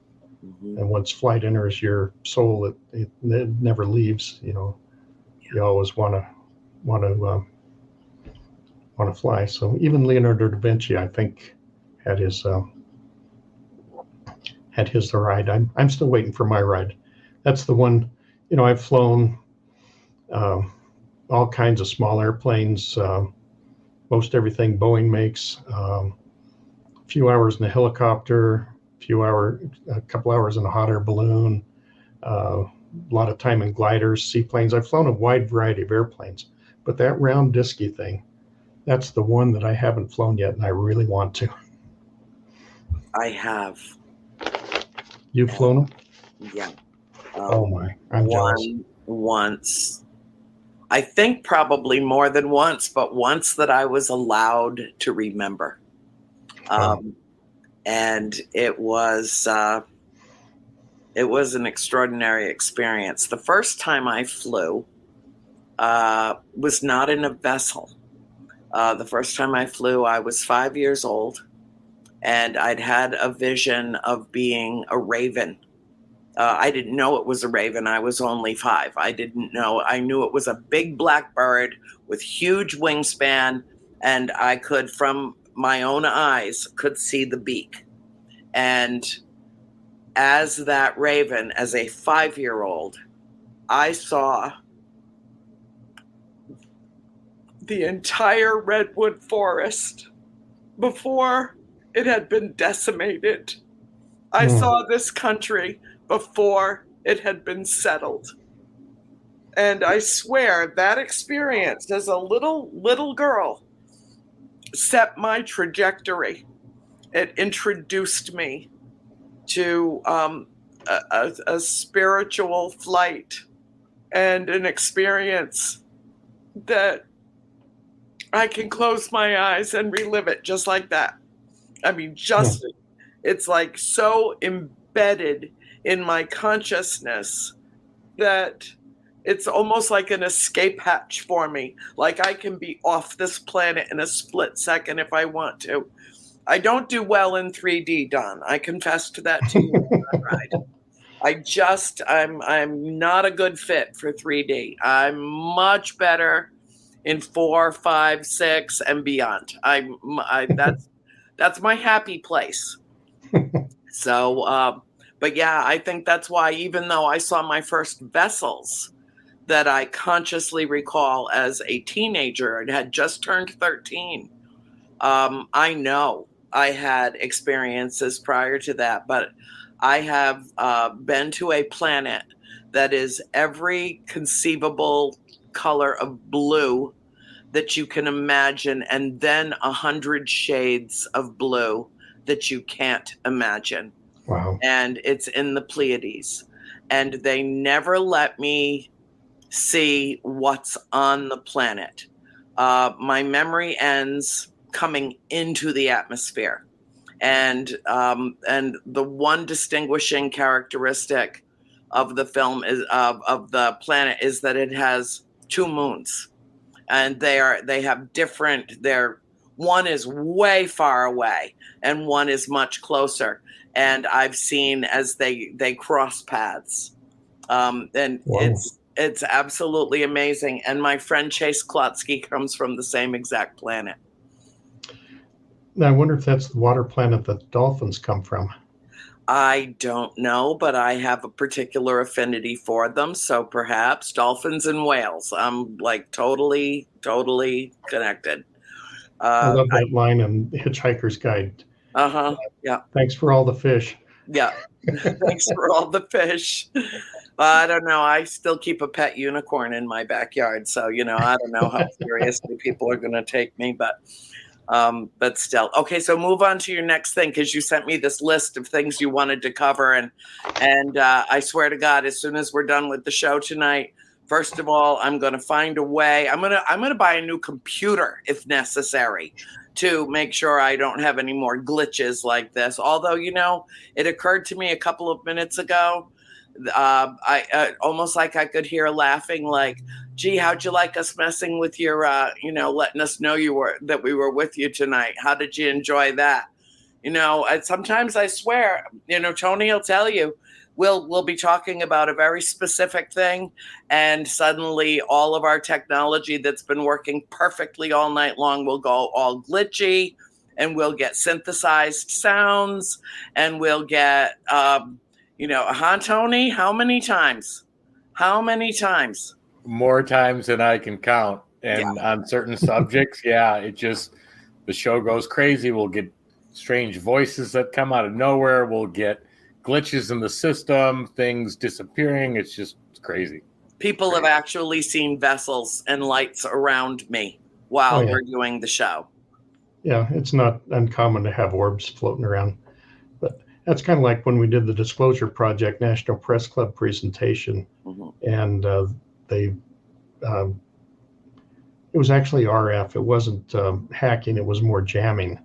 B: Mm-hmm. And once flight enters your soul, it never leaves. You always want to fly. So even Leonardo da Vinci, I think, had his the ride. I'm still waiting for my ride. That's the one. I've flown all kinds of small airplanes, most everything Boeing makes. A few hours in a helicopter, a couple hours in a hot air balloon. A lot of time in gliders, seaplanes. I've flown a wide variety of airplanes, but that round disky thing, that's the one that I haven't flown yet, and I really want to.
E: I have.
B: You've flown them?
E: Yeah.
B: Oh my, I'm jealous.
E: Once. I think probably more than once, but once that I was allowed to remember. And it was an extraordinary experience. The first time I flew was not in a vessel. The first time I flew, I was 5 years old, and I'd had a vision of being a raven I didn't know it was a raven. I was only 5. I didn't know. I knew it was a big black bird with huge wingspan, and I could, from my own eyes, could see the beak. And as that raven, as a 5-year-old, I saw the entire redwood forest before it had been decimated. I saw this country before it had been settled. And I swear that experience as a little girl set my trajectory. It introduced me to a spiritual flight and an experience that I can close my eyes and relive it just like that. I mean, it's like so embedded in my consciousness that it's almost like an escape hatch for me. Like I can be off this planet in a split second if I want to. I don't do well in 3D, Don. I confess to that to you. I'm not a good fit for 3D. I'm much better in 4, 5, 6, and beyond. That's my happy place. So, but yeah, I think that's why, even though I saw my first vessels that I consciously recall as a teenager and had just turned 13, I know I had experiences prior to that, but I have been to a planet that is every conceivable color of blue that you can imagine, and then 100 shades of blue that you can't imagine.
B: Wow.
E: And it's in the Pleiades. And they never let me see what's on the planet. My memory ends coming into the atmosphere. And the one distinguishing characteristic of the film is of the planet is that it has 2 moons. And they have different, one is way far away and one is much closer. And I've seen as they cross paths. And
B: Wow.
E: it's absolutely amazing. And my friend Chase Klotsky comes from the same exact planet.
B: Now, I wonder if that's the water planet that dolphins come from.
E: I don't know, but I have a particular affinity for them. So perhaps dolphins and whales. I'm like totally connected.
B: I love that line in Hitchhiker's Guide.
E: Yeah.
B: Thanks for all the fish.
E: Yeah. Thanks for all the fish. I don't know. I still keep a pet unicorn in my backyard. So, I don't know how seriously people are going to take me, but still. Okay, so move on to your next thing, because you sent me this list of things you wanted to cover, and I swear to God, as soon as we're done with the show tonight, first of all, I'm going to find a way. I'm going to buy a new computer if necessary to make sure I don't have any more glitches like this. Although, it occurred to me a couple of minutes ago. I almost like I could hear laughing, like, gee, how'd you like us messing with your, letting us know that we were with you tonight? How did you enjoy that? And sometimes I swear, Tony will tell you, we'll be talking about a very specific thing, and suddenly all of our technology that's been working perfectly all night long will go all glitchy, and we'll get synthesized sounds, and we'll get, Tony, how many times?
A: More times than I can count. And on certain subjects, the show goes crazy. We'll get strange voices that come out of nowhere. We'll get glitches in the system, things disappearing. It's crazy.
E: People have actually seen vessels and lights around me while we're doing the show.
B: Yeah, it's not uncommon to have orbs floating around. But that's kind of like when we did the Disclosure Project National Press Club presentation. Mm-hmm. And it was actually RF. It wasn't hacking. It was more jamming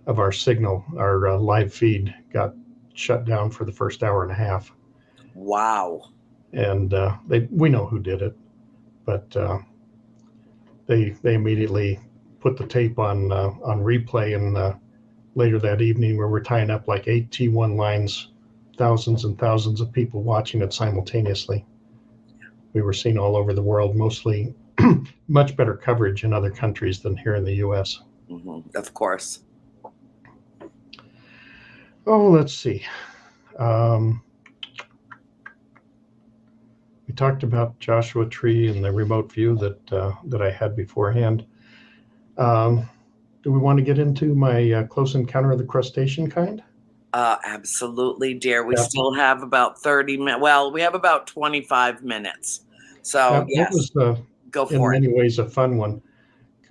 B: of our signal. Our live feed got shut down for the first hour and a half.
E: Wow.
B: And we know who did it, but they immediately put the tape on replay, and later that evening, where we're tying up like 8 T1 lines thousands and thousands of people watching it simultaneously. We were seen all over the world, mostly much better coverage in other countries than here in the U.S.
E: Of course.
B: Oh, let's see. We talked about Joshua Tree and the remote view that I had beforehand. Do we want to get into my close encounter of the crustacean kind?
E: Absolutely, dear. We
B: Yeah.
E: still have about 30 minutes. Well, we have about 25 minutes. So,
B: That was
E: go
B: in
E: for it.
B: many ways a fun one.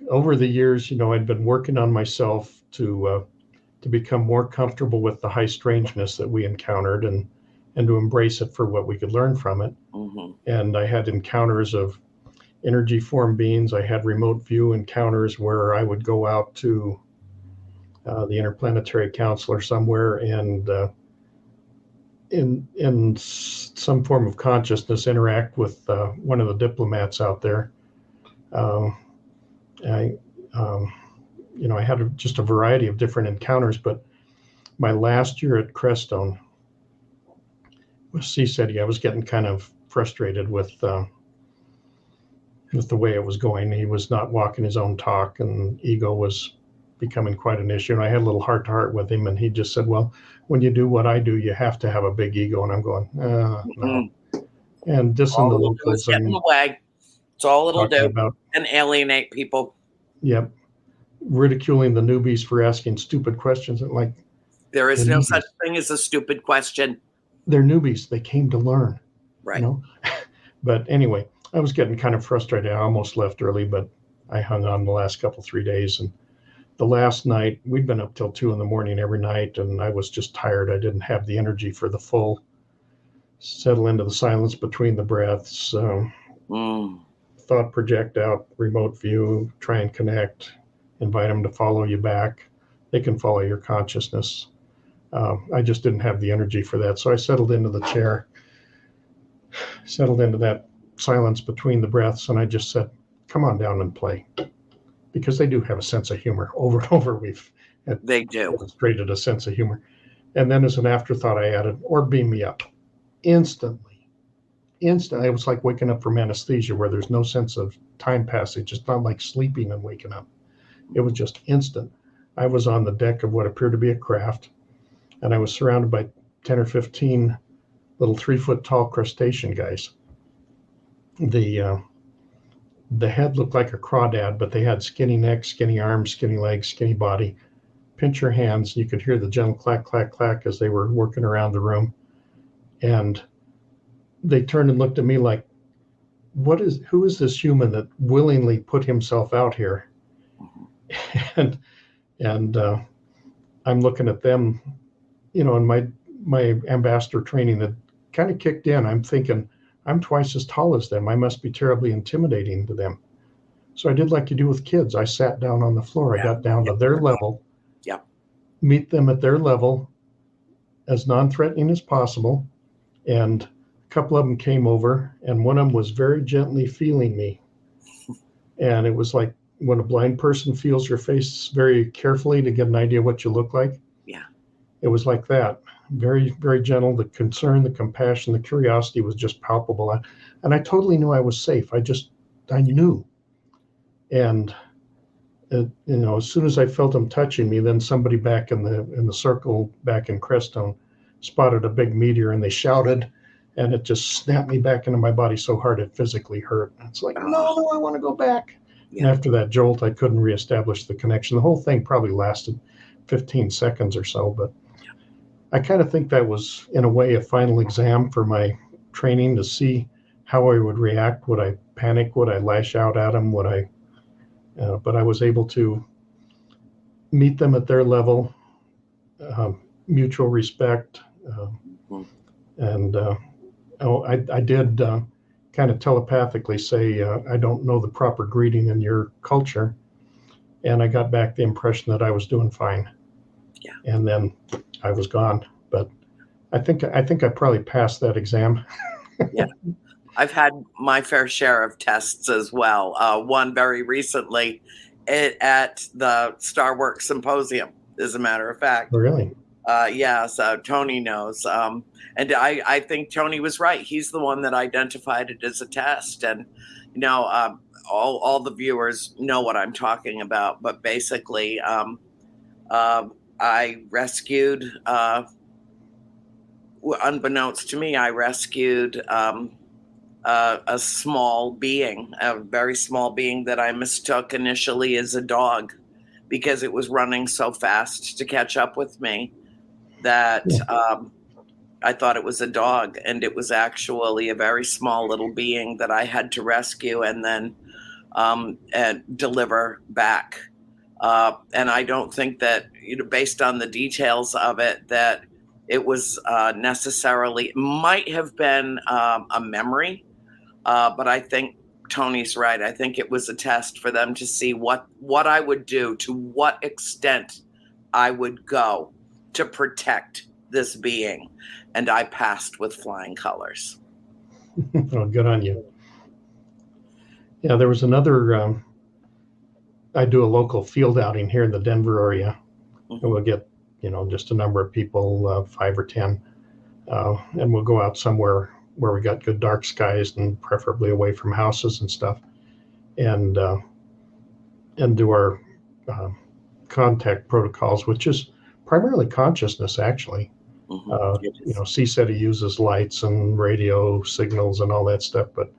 B: Over the years, I'd been working on myself to become more comfortable with the high strangeness that we encountered and to embrace it for what we could learn from it. And I had encounters of energy form beings. I had remote view encounters where I would go out to the interplanetary council or somewhere and in some form of consciousness interact with one of the diplomats out there. I had just a variety of different encounters, but my last year at Crestone with CSETI, I was getting kind of frustrated with the way it was going. He was not walking his own talk, and ego was becoming quite an issue. And I had a little heart-to-heart with him, and he just said, well, when you do what I do, you have to have a big ego. And I'm going, no. And dissing
E: All
B: the
E: it'll do
B: locals
E: is get in
B: and
E: the way. It's all it'll
B: talking
E: do
B: about,
E: and alienate people.
B: yep, ridiculing the newbies for asking stupid questions. And like,
E: There is
B: they're
E: no
B: newbies.
E: such thing as a stupid question.
B: They're newbies. They came to learn.
E: Right.
B: But anyway, I was getting kind of frustrated. I almost left early, but I hung on the last 3 days. And the last night, we'd been up till 2 a.m. every night, and I was just tired. I didn't have the energy for the full settle into the silence between the breaths, thought project out, remote view, try and connect, invite them to follow you back. They can follow your consciousness. I just didn't have the energy for that. So I settled into the chair, settled into that silence between the breaths, and I just said, come on down and play. Because they do have a sense of humor. Over and over,
E: They do.
B: demonstrated a sense of humor. And then as an afterthought, I added, or beam me up. Instantly. It was like waking up from anesthesia where there's no sense of time passage. It's not like sleeping and waking up. It was just instant. I was on the deck of what appeared to be a craft, and I was surrounded by 10 or 15 little 3-foot tall crustacean guys. The head looked like a crawdad, but they had skinny necks, skinny arms, skinny legs, skinny body. Pinch your hands, you could hear the gentle clack, clack, clack as they were working around the room. And they turned and looked at me like, who is this human that willingly put himself out here? And I'm looking at them, in my ambassador training that kind of kicked in. I'm thinking, I'm twice as tall as them. I must be terribly intimidating to them. So I did like you do with kids. I sat down on the floor. I got down to their level.
E: Yeah.
B: Meet them at their level as non-threatening as possible. And a couple of them came over, and one of them was very gently feeling me. And it was like when a blind person feels your face very carefully to get an idea what you look like.
E: Yeah.
B: It was like that. Very, very gentle. The concern, the compassion, the curiosity was just palpable. And I totally knew I was safe. I knew. And, as soon as I felt them touching me, then somebody back in the circle back in Crestone spotted a big meteor, and they shouted, and it just snapped me back into my body so hard it physically hurt. It's like, no, I want to go back.
E: Yeah.
B: And after that jolt, I couldn't reestablish the connection. The whole thing probably lasted 15 seconds or so, but I kind of think that was, in a way, a final exam for my training to see how I would react. Would I panic? Would I lash out at them? But I was able to meet them at their level, mutual respect. I did kind of telepathically say, I don't know the proper greeting in your culture. And I got back the impression that I was doing fine.
E: Yeah.
B: And then I was gone. But I think I probably passed that exam.
E: Yeah. I've had my fair share of tests as well. One very recently at the Star Work Symposium, as a matter of fact.
B: Really?
E: Yeah, so Tony knows. And I think Tony was right. He's the one that identified it as a test. And, all the viewers know what I'm talking about. But basically, I rescued, unbeknownst to me, I rescued a small being, a very small being that I mistook initially as a dog because it was running so fast to catch up with me that I thought it was a dog, and it was actually a very small little being that I had to rescue and then and deliver back. And I don't think that, based on the details of it, that it was necessarily, might have been a memory, but I think Tony's right. I think it was a test for them to see what I would do, to what extent I would go to protect this being. And I passed with flying colors.
B: Oh, good on you. Yeah, there was another, I do a local field outing here in the Denver area. And we'll get, just a number of people, 5 or 10. And we'll go out somewhere where we got good dark skies and preferably away from houses and stuff. And do our contact protocols, which is primarily consciousness, actually. CSETI uses lights and radio signals and all that stuff, but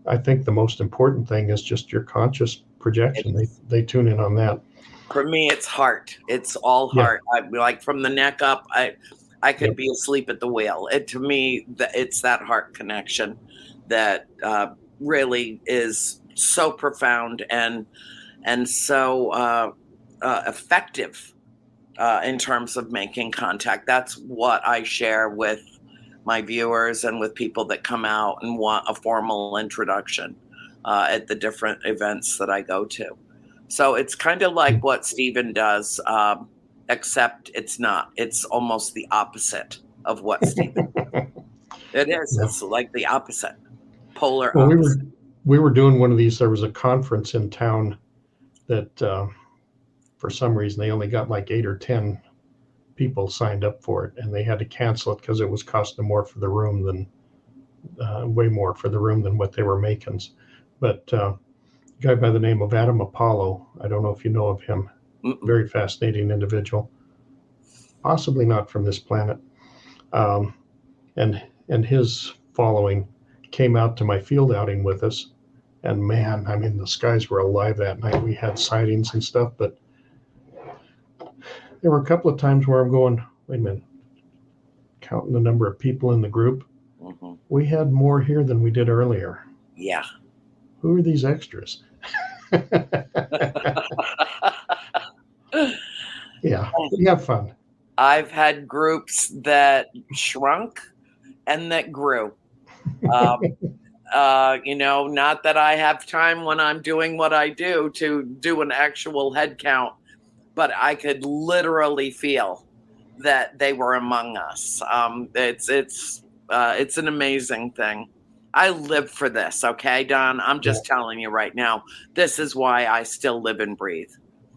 B: I think the most important thing is just your conscious projection. They tune in on that.
E: For me, it's heart. It's all heart. I like from the neck up. I could be asleep at the wheel. To me, it's that heart connection that really is so profound and so effective in terms of making contact. That's what I share with my viewers and with people that come out and want a formal introduction at the different events that I go to. So it's kind of like what Stephen does, except it's not. It's almost the opposite of what Stephen does. It is. It's like the opposite, polar opposite.
B: We were doing one of these. There was a conference in town that for some reason they only got like 8 or 10 people signed up for it, and they had to cancel it because it was costing more for the room than way more for the room than what they were making. But a guy by the name of Adam Apollo, I don't know if you know of him. Very fascinating individual, possibly not from this planet. And his following came out to my field outing with us, and man, I mean, the skies were alive that night. We had sightings and stuff, but there were a couple of times where I'm going, wait a minute, counting the number of people in the group, we had more here than we did earlier.
E: Yeah.
B: Who are these extras? Yeah, we have fun.
E: I've had groups that shrunk and that grew. Not that I have time when I'm doing what I do to do an actual head count, but I could literally feel that they were among us. It's an amazing thing. I live for this, okay, Don? I'm just telling you right now, this is why I still live and breathe.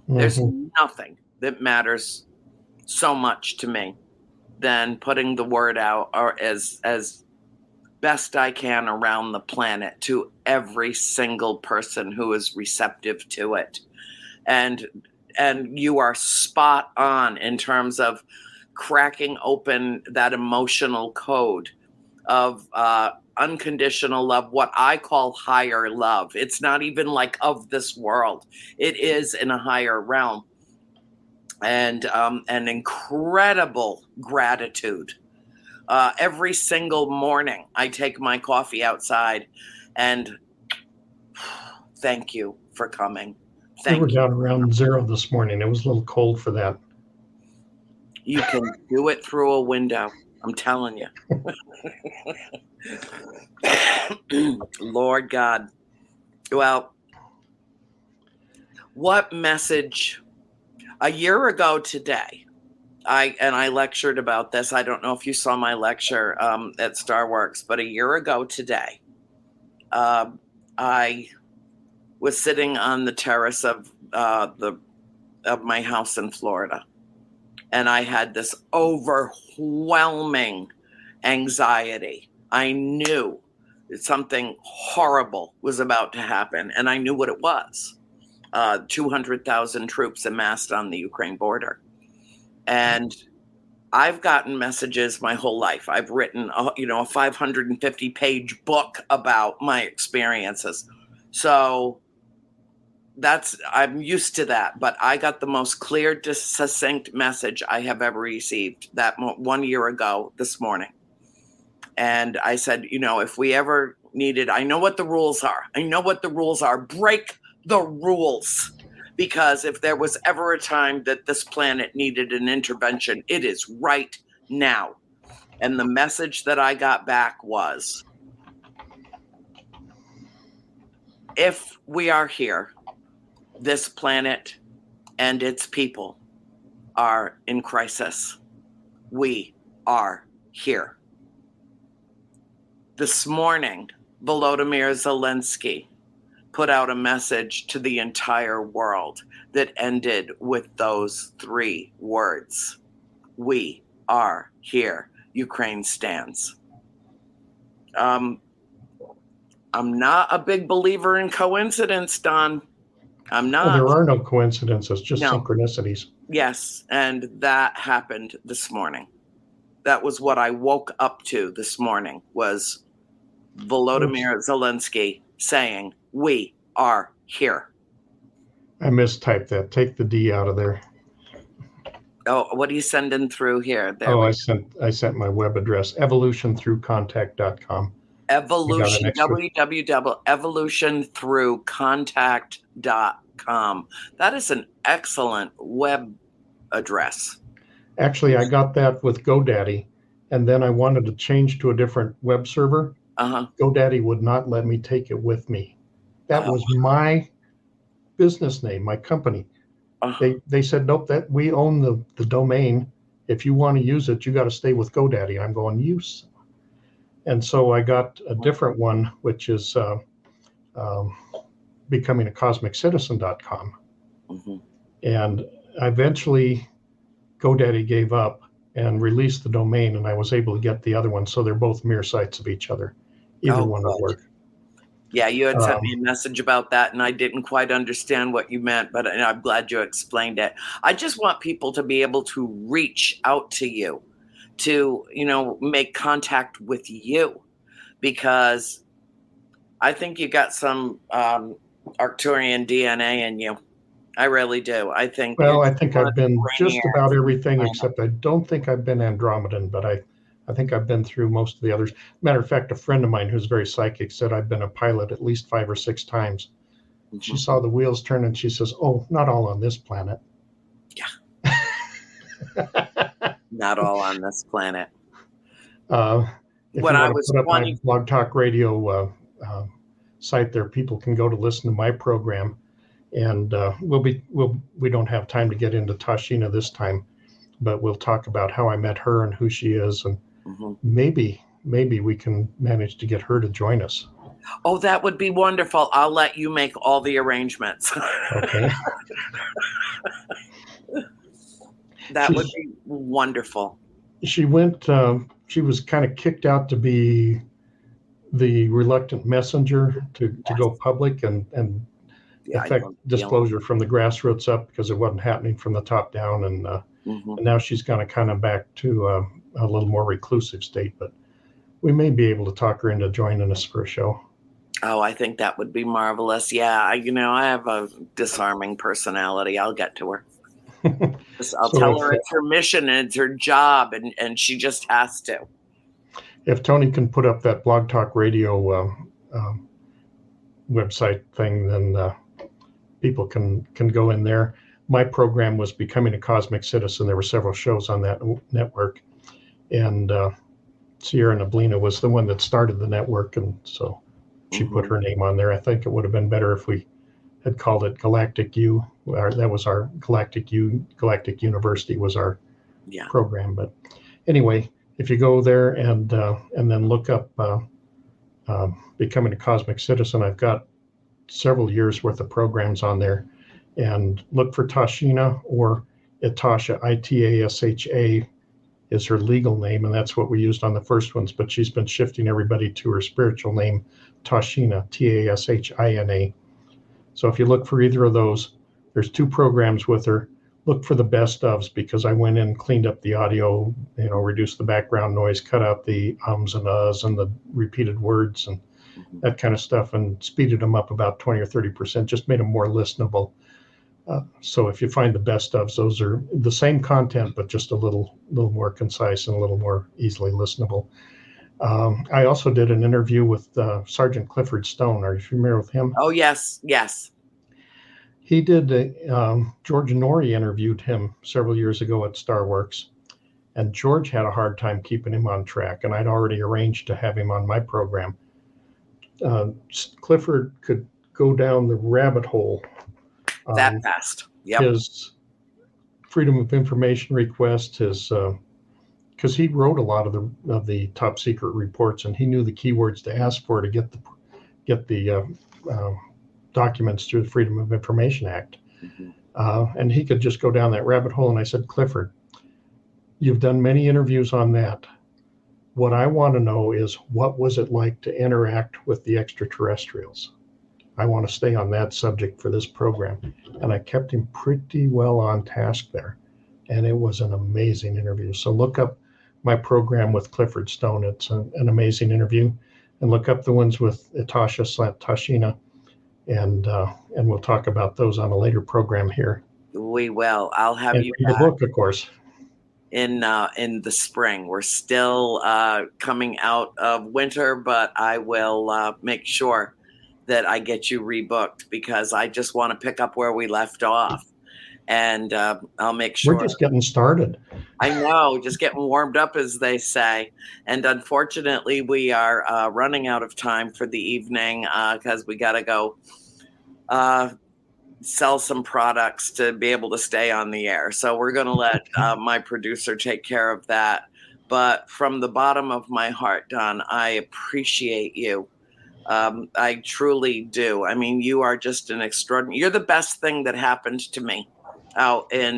E: There's nothing that matters so much to me than putting the word out or as best I can around the planet to every single person who is receptive to it. And you are spot on in terms of cracking open that emotional code of unconditional love, what I call higher love. It's not even like of this world. It is in a higher realm. And an incredible gratitude. Every single morning, I take my coffee outside and thank you for coming.
B: We were down around 0 this morning. It was a little cold for that.
E: You can do it through a window. I'm telling you. Lord God. Well, what message? A year ago today, I lectured about this. I don't know if you saw my lecture at StarWorks, but a year ago today, I was sitting on the terrace of my house in Florida, And I had this overwhelming anxiety. I knew that something horrible was about to happen, and I knew what it was. 200,000 troops amassed on the Ukraine border. And I've gotten messages my whole life. I've written a 550-page book about my experiences. So I'm used to that, but I got the most clear, succinct message I have ever received that 1 year ago this morning. And I said, if we ever needed, I know what the rules are. Break the rules. Because if there was ever a time that this planet needed an intervention, it is right now. And the message that I got back was, if we are here, this planet and its people are in crisis. We are here. This morning, Volodymyr Zelensky put out a message to the entire world that ended with those 3 words. We are here. Ukraine stands. I'm not a big believer in coincidence, Don. I'm not.
B: Well, there are no coincidences, just
E: No.
B: synchronicities.
E: Yes, and that happened this morning. That was what I woke up to this morning, was Volodymyr Zelensky saying, we are here.
B: I mistyped that. Take the D out of there.
E: Oh, what are you sending through here? There
B: Oh,
E: we
B: I sent my web address, evolutionthroughcontact.com.
E: Evolution,
B: extra-
E: www.evolutionthroughcontact.com. That is an excellent web address.
B: Actually, I got that with GoDaddy, and then I wanted to change to a different web server.
E: Uh-huh.
B: GoDaddy would not let me take it with me. That was my business name, my company.
E: Uh-huh.
B: They said, nope, that we own the domain. If you want to use it, you got to stay with GoDaddy. I'm going, use. And so I got a different one, which is becomingacosmiccitizen.com.
E: Mm-hmm.
B: And eventually GoDaddy gave up and released the domain, and I was able to get the other one. So they're both mirror sites of each other. Either one would work.
E: Yeah, you had sent me a message about that, and I didn't quite understand what you meant, but I'm glad you explained it. I just want people to be able to reach out to you, to, make contact with you, because I think you got some Arcturian DNA in you. I really do. I think.
B: Well, I think I've been just
E: brainiac.
B: about everything, except I don't think I've been Andromedan, but I think I've been through most of the others. Matter of fact, a friend of mine who's very psychic said I've been a pilot at least 5 or 6 times.
E: Mm-hmm.
B: She saw the wheels turn and she says, oh, not all on this planet.
E: Yeah. Not all on this planet.
B: If
E: When
B: you
E: I
B: want to
E: was
B: put up
E: 20
B: my Blog Talk Radio site there, people can go to listen to my program. And we don't have time to get into Tashina this time, but we'll talk about how I met her and who she is, and maybe we can manage to get her to join us.
E: Oh, that would be wonderful. I'll let you make all the arrangements.
B: Okay.
E: That would be wonderful.
B: She went. She was kind of kicked out to be the reluctant messenger to go public and affect disclosure from the grassroots up, because it wasn't happening from the top down, and now she's going to kind of back to a little more reclusive state, but we may be able to talk her into joining us for a show.
E: Oh, I think that would be marvelous. Yeah, I have a disarming personality. I'll get to her. I'll tell her it's her mission and it's her job, and she just has to.
B: If Tony can put up that Blog Talk Radio website thing, then people can go in there. My program was Becoming a Cosmic Citizen. There were several shows on that network, and Sierra Neblina was the one that started the network, and so she put her name on there. I think it would have been better if we had called it Galactic U. That was our Galactic University was our program. But anyway, if you go there and then look up Becoming a Cosmic Citizen, I've got several years worth of programs on there, and look for Tashina, or Itasha, Itasha is her legal name, and that's what we used on the first ones, but she's been shifting everybody to her spiritual name, Tashina, Tashina. So if you look for either of those, there's 2 programs with her. Look for the best ofs, because I went in and cleaned up the audio, reduced the background noise, cut out the ums and uhs and the repeated words and that kind of stuff, and speeded them up about 20 or 30%, just made them more listenable. So if you find the best ofs, those are the same content, but just a little more concise and a little more easily listenable. I also did an interview with Sergeant Clifford Stone. Are you familiar with him?
E: Oh, yes.
B: He did, George Norrie interviewed him several years ago at StarWorks, and George had a hard time keeping him on track, and I'd already arranged to have him on my program. Clifford could go down the rabbit hole.
E: That fast. Yep.
B: His Freedom of Information request, because he wrote a lot of the top secret reports, and he knew the keywords to ask for to get the documents through the Freedom of Information Act. And he could just go down that rabbit hole. And I said, Clifford, you've done many interviews on that. What I want to know is, what was it like to interact with the extraterrestrials? I want to stay on that subject for this program. And I kept him pretty well on task there. And it was an amazing interview. So look up my program with Clifford Stone. It's an amazing interview. And look up the ones with Itasha / Tashina. And we'll talk about those on a later program here.
E: We will. I'll have
B: and
E: you
B: the book, of course.
E: In the spring. We're still coming out of winter, but I will make sure that I get you rebooked, because I just want to pick up where we left off. And I'll make sure.
B: We're just getting started.
E: I know, just getting warmed up, as they say. And unfortunately, we are running out of time for the evening, because we got to go sell some products to be able to stay on the air. So we're going to let my producer take care of that. But from the bottom of my heart, Don, I appreciate you. I truly do. I mean, you are just an extraordinary, you're the best thing that happened to me out at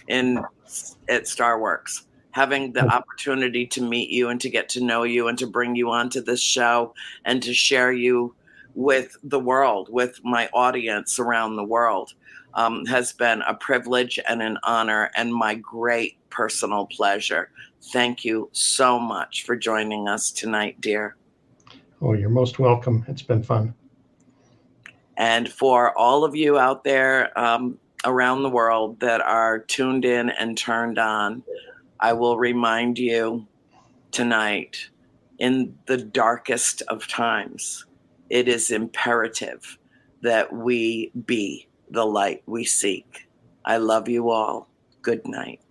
E: StarWorks. Having the opportunity to meet you and to get to know you and to bring you onto this show and to share you with the world, with my audience around the world, has been a privilege and an honor and my great personal pleasure. Thank you so much for joining us tonight, dear.
B: Oh, you're most welcome. It's been fun.
E: And for all of you out there around the world that are tuned in and turned on, I will remind you tonight, in the darkest of times, it is imperative that we be the light we seek. I love you all. Good night.